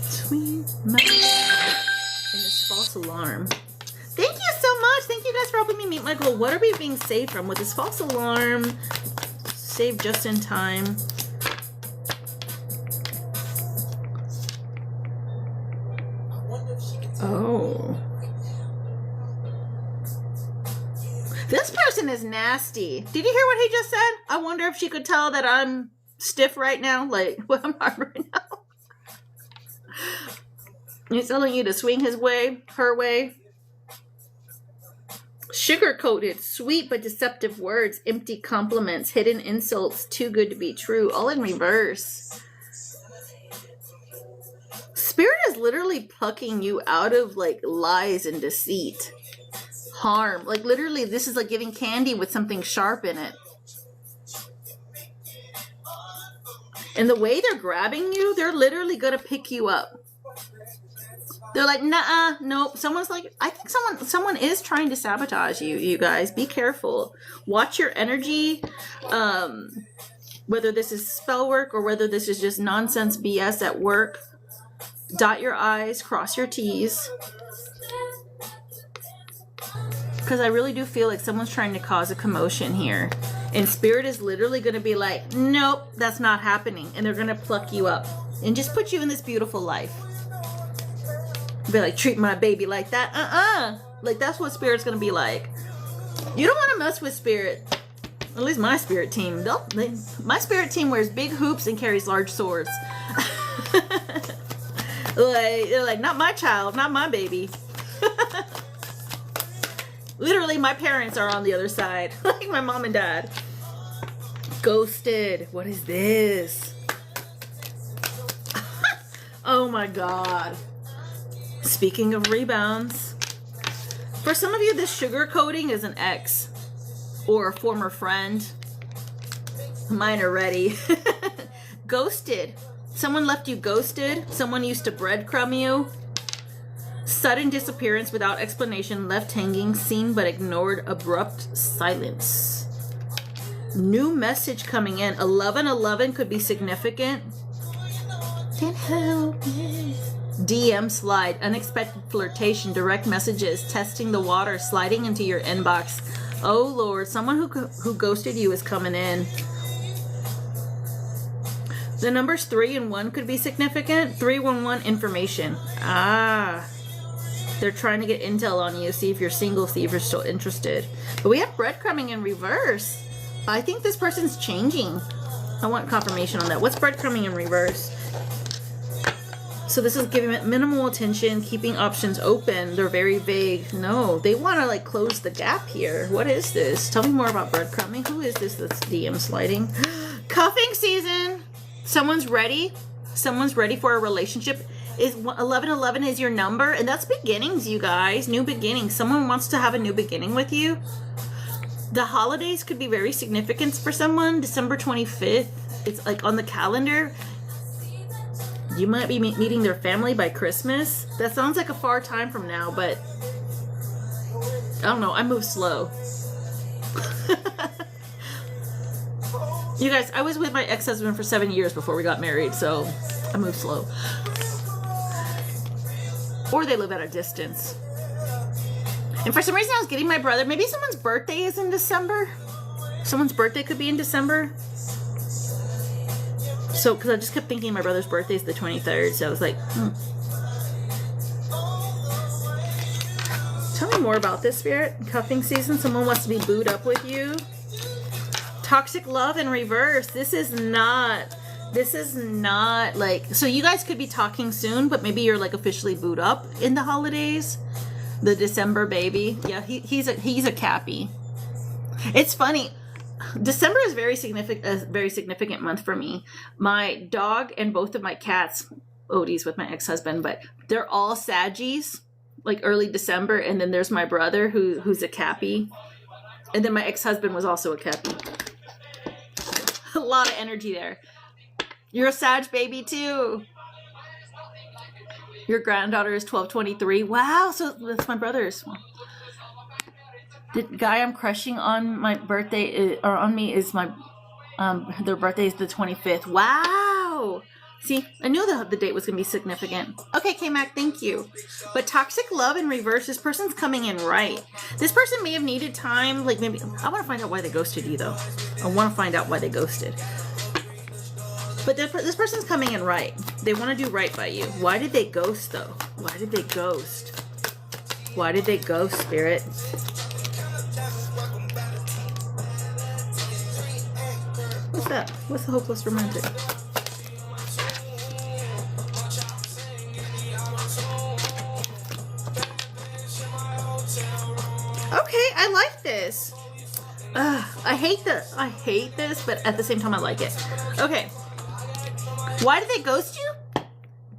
Sweet memory. And this false alarm. Thank you so much. Thank you guys for helping me meet my goal. What are we being saved from with this false alarm? Saved just in time. Oh. This person is nasty. Did you hear what he just said? I wonder if she could tell that I'm stiff right now. Like, what am I right now? He's telling you to swing his way, her way. Sugar-coated, sweet but deceptive words, empty compliments, hidden insults, too good to be true, all in reverse. Spirit is literally plucking you out of like lies and deceit. Harm. Like literally this is like giving candy with something sharp in it. And the way they're grabbing you, they're literally gonna pick you up. They're like, nah, nope. Someone's like, I think someone is trying to sabotage you, you guys. Be careful. Watch your energy. Whether this is spell work or whether this is just nonsense BS at work. Dot your I's, cross your T's. Because I really do feel like someone's trying to cause a commotion here. And Spirit is literally going to be like, nope, that's not happening. And they're going to pluck you up and just put you in this beautiful life. Be like, treat my baby like that. Like, that's what Spirit's going to be like. You don't want to mess with Spirit. At least my Spirit team. My Spirit team wears big hoops and carries large swords. They're like, not my child, not my baby. Literally, my parents are on the other side. Like my mom and dad. Ghosted. What is this? Oh my God. Speaking of rebounds. For some of you, this sugar coating is an ex. Or a former friend. Mine are ready. Ghosted. Someone left you ghosted. Someone used to breadcrumb you. Sudden disappearance without explanation, left hanging, seen but ignored, abrupt silence. New message coming in. 1111 could be significant. Can't help it. DM slide, unexpected flirtation, direct messages, testing the water, sliding into your inbox. Oh Lord, someone who ghosted you is coming in. The numbers 3 and 1 could be significant. 311 information. They're trying to get intel on you, see if you're single, see if you're still interested. But we have breadcrumbing in reverse. I think this person's changing. I want confirmation on that. What's breadcrumbing in reverse? So this is giving it minimal attention, keeping options open. They're very vague. No, they want to like close the gap here. What is this? Tell me more about breadcrumbing. Who is this that's DM sliding? Cuffing season. Someone's ready. Someone's ready for a relationship. Is 1111 is your number, and that's beginnings, you guys. New beginnings. Someone wants to have a new beginning with you. The holidays could be very significant for someone. December 25th. It's like on the calendar. You might be meeting their family by Christmas. That sounds like a far time from now, but I don't know. I move slow. You guys, I was with my ex-husband for 7 years before we got married, so I move slow. Or they live at a distance. And for some reason I was getting my brother. Maybe someone's birthday is in December. Someone's birthday could be in December. So, because I just kept thinking my brother's birthday is the 23rd. So I was like, Tell me more about this, Spirit. Cuffing season. Someone wants to be booed up with you. Toxic love in reverse. This is not like, so you guys could be talking soon, but maybe you're like officially booed up in the holidays. The December baby. Yeah, he's a cappy. It's funny. December is a very significant month for me. My dog and both of my cats, Odie's with my ex-husband, but they're all Saggies, like early December, and then there's my brother who's a cappy. And then my ex-husband was also a cappy. A lot of energy there. You're a Sag baby too. Your granddaughter is 1223. Wow, so that's my brother's. The guy I'm crushing on my birthday or on me is my their birthday is the 25th. Wow. See, I knew the date was going to be significant. Okay, K-Mac, thank you. But toxic love in reverse, this person's coming in right. This person may have needed time, like maybe, I want to find out why they ghosted you though. I want to find out why they ghosted. But this person's coming in right. They want to do right by you. Why did they ghost though? Why did they ghost? Why did they ghost, Spirit? What's that? What's the hopeless romantic? Okay, I like this. I hate this, but at the same time I like it. Okay. Why did they ghost you?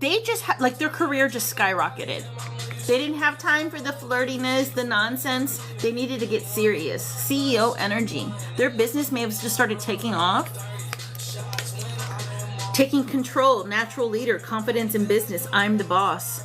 They just like their career just skyrocketed. They didn't have time for the flirtiness, the nonsense. They needed to get serious. CEO energy. Their business may have just started taking off. Taking control, natural leader, confidence in business. I'm the boss.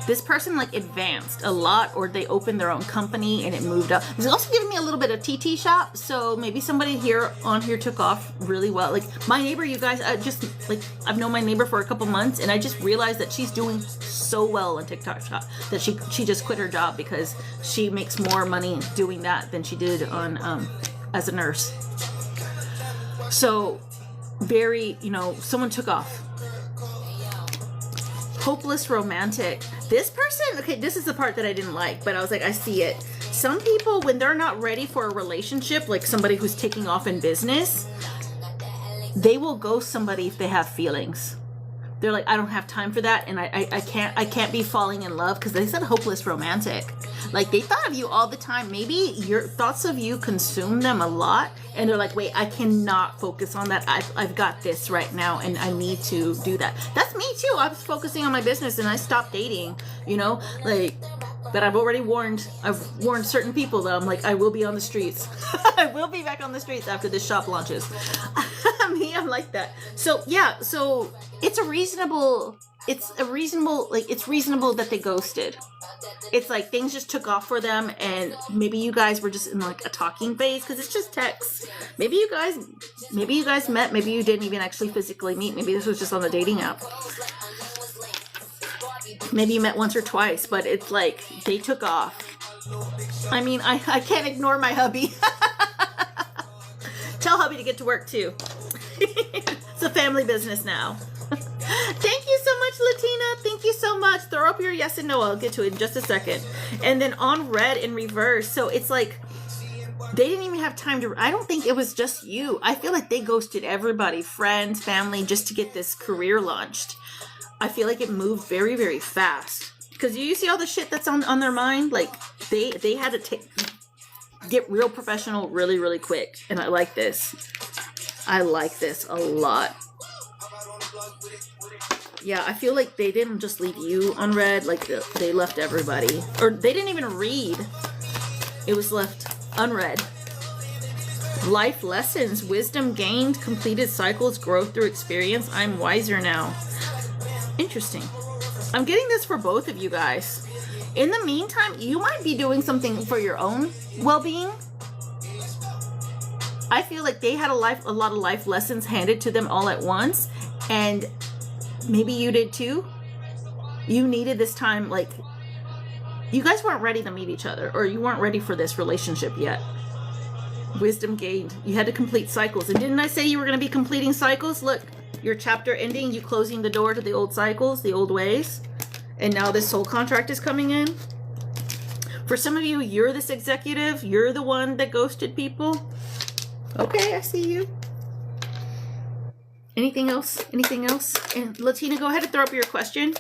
This person like advanced a lot, or they opened their own company and it moved up. It's also giving me a little bit of TT shop, so maybe somebody here took off really well. Like my neighbor, you guys, I've known my neighbor for a couple months, and I just realized that she's doing so well on TikTok shop that she just quit her job because she makes more money doing that than she did on as a nurse. So very, someone took off. Hopeless romantic. This person, okay, this is the part that I didn't like, but I was like, I see it. Some people, when they're not ready for a relationship, like somebody who's taking off in business, they will ghost somebody if they have feelings. They're like, I don't have time for that, and I can't be falling in love, because they said hopeless romantic. Like they thought of you all the time. Maybe your thoughts of you consume them a lot, and they're like, wait, I cannot focus on that. I've got this right now, and I need to do that. That's me too. I was focusing on my business, and I stopped dating. But I've already warned certain people that I'm like, I will be on the streets. I will be back on the streets after this shop launches. I'm like that. So yeah, so it's reasonable that they ghosted. It's like things just took off for them, and maybe you guys were just in like a talking phase because it's just text. Maybe you guys met, maybe you didn't even actually physically meet. Maybe this was just on the dating app. Maybe you met once or twice, but it's like they took off. I mean, I can't ignore my hubby. Tell hubby to get to work too. It's a family business now. Thank you so much, Latina. Thank you so much. Throw up your yes and no. I'll get to it in just a second. And then on red in reverse. So it's like they didn't even have time to. I don't think it was just you. I feel like they ghosted everybody, friends, family, just to get this career launched. I feel like it moved very, very fast. Because you see all the shit that's on their mind? Like, they had to get real professional really, really quick. And I like this. I like this a lot. Yeah, I feel like they didn't just leave you on red. Like, they left everybody. Or they didn't even read. It was left unread. Life lessons. Wisdom gained. Completed cycles. Growth through experience. I'm wiser now. Interesting. I'm getting this for both of you guys. In the meantime, you might be doing something for your own well-being. I feel like they had a lot of life lessons handed to them all at once, and maybe you did too. You needed this time, like you guys weren't ready to meet each other, or you weren't ready for this relationship yet. Wisdom gained. You had to complete cycles, and didn't I say you were going to be completing cycles? Look. Your chapter ending, you closing the door to the old cycles, the old ways. And now this soul contract is coming in. For some of you, you're this executive. You're the one that ghosted people. Okay, I see you. Anything else? Anything else? And Latina, go ahead and throw up your question.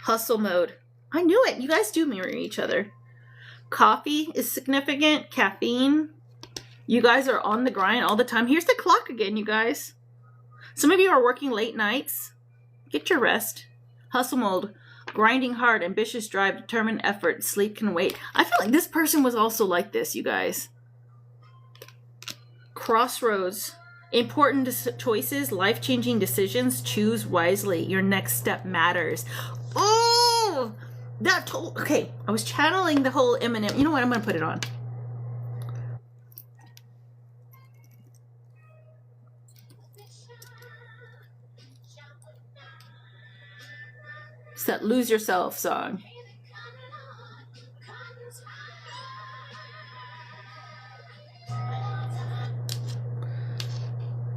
Hustle mode. I knew it. You guys do mirror each other. Coffee is significant. Caffeine. You guys are on the grind all the time. Here's the clock again, you guys. Some of you are working late nights. Get your rest. Hustle mode. Grinding hard. Ambitious drive. Determined effort. Sleep can wait. I feel like this person was also like this, you guys. Crossroads. Important choices. Life-changing decisions. Choose wisely. Your next step matters. Oh! Okay, I was channeling the whole Eminem. You know what? I'm gonna put it on. It's that Lose Yourself song.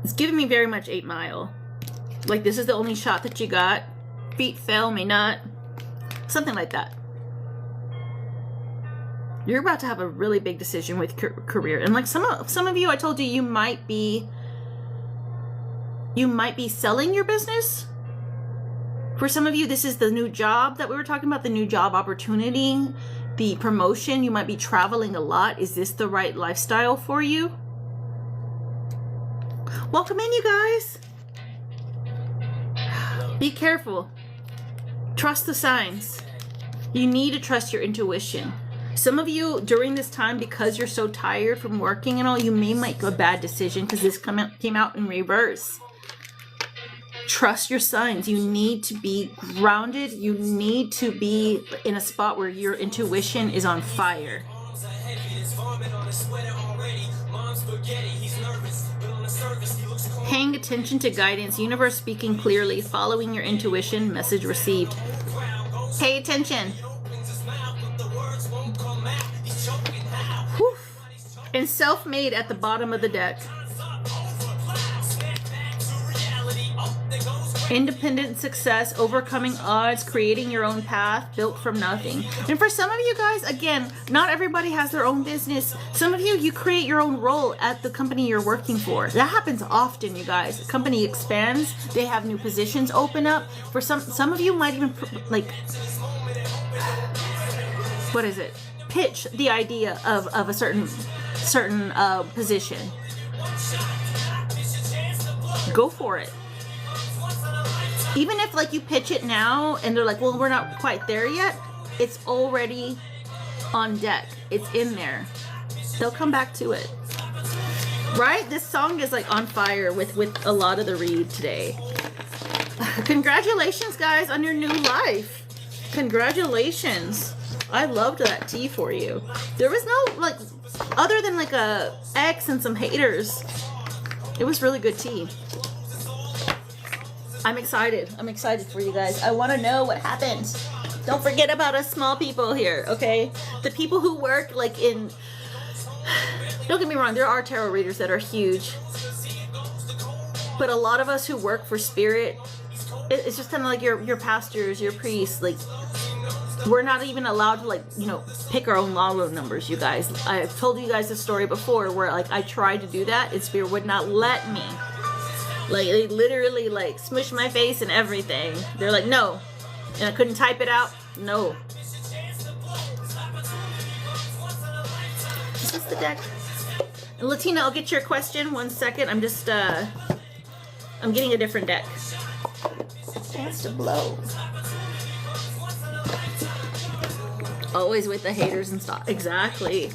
It's giving me very much 8 Mile. Like, this is the only shot that you got. Feet fail me not. Something like that. You're about to have a really big decision with career. And like some of you, I told you, you might be selling your business. For some of you, this is the new job that we were talking about, the new job opportunity, the promotion. You might be traveling a lot. Is this the right lifestyle for you? Welcome in, you guys. Be careful. Trust the signs. You need to trust your intuition. Some of you during this time, because you're so tired from working and all, you may make a bad decision because this came out in reverse. Trust your signs. You need to be grounded. You need to be in a spot where your intuition is on fire. Paying attention to guidance, universe speaking clearly, following your intuition, message received. Pay attention. Whew. And self-made at the bottom of the deck. Independent success, overcoming odds, creating your own path, built from nothing. And for some of you guys, again, not everybody has their own business. Some of you, you create your own role at the company you're working for. That happens often, you guys. The company expands, they have new positions open up. For some of you might even like, what is it? Pitch the idea of a certain position. Go for it. Even if like you pitch it now and they're like, well, we're not quite there yet, it's already on deck. It's in there. They'll come back to it. Right? This song is like on fire with a lot of the read today. Congratulations, guys, on your new life. Congratulations. I loved that tea for you. There was no, like, other than like a ex and some haters, it was really good tea. I'm excited. I'm excited for you guys. I want to know what happened. Don't forget about us small people here, okay? The people who work like in... Don't get me wrong, there are tarot readers that are huge. But a lot of us who work for spirit, it's just kind of like your pastors, your priests, like... We're not even allowed to, like, you know, pick our own lotto numbers, you guys. I've told you guys a story before where, like, I tried to do that and spirit would not let me. Like, they literally, like, smushed my face and everything. They're like, no. And I couldn't type it out. No. Is this the deck? And Latina, I'll get your question. 1 second. I'm just, I'm getting a different deck. Chance to blow. Always with the haters and stuff. Exactly.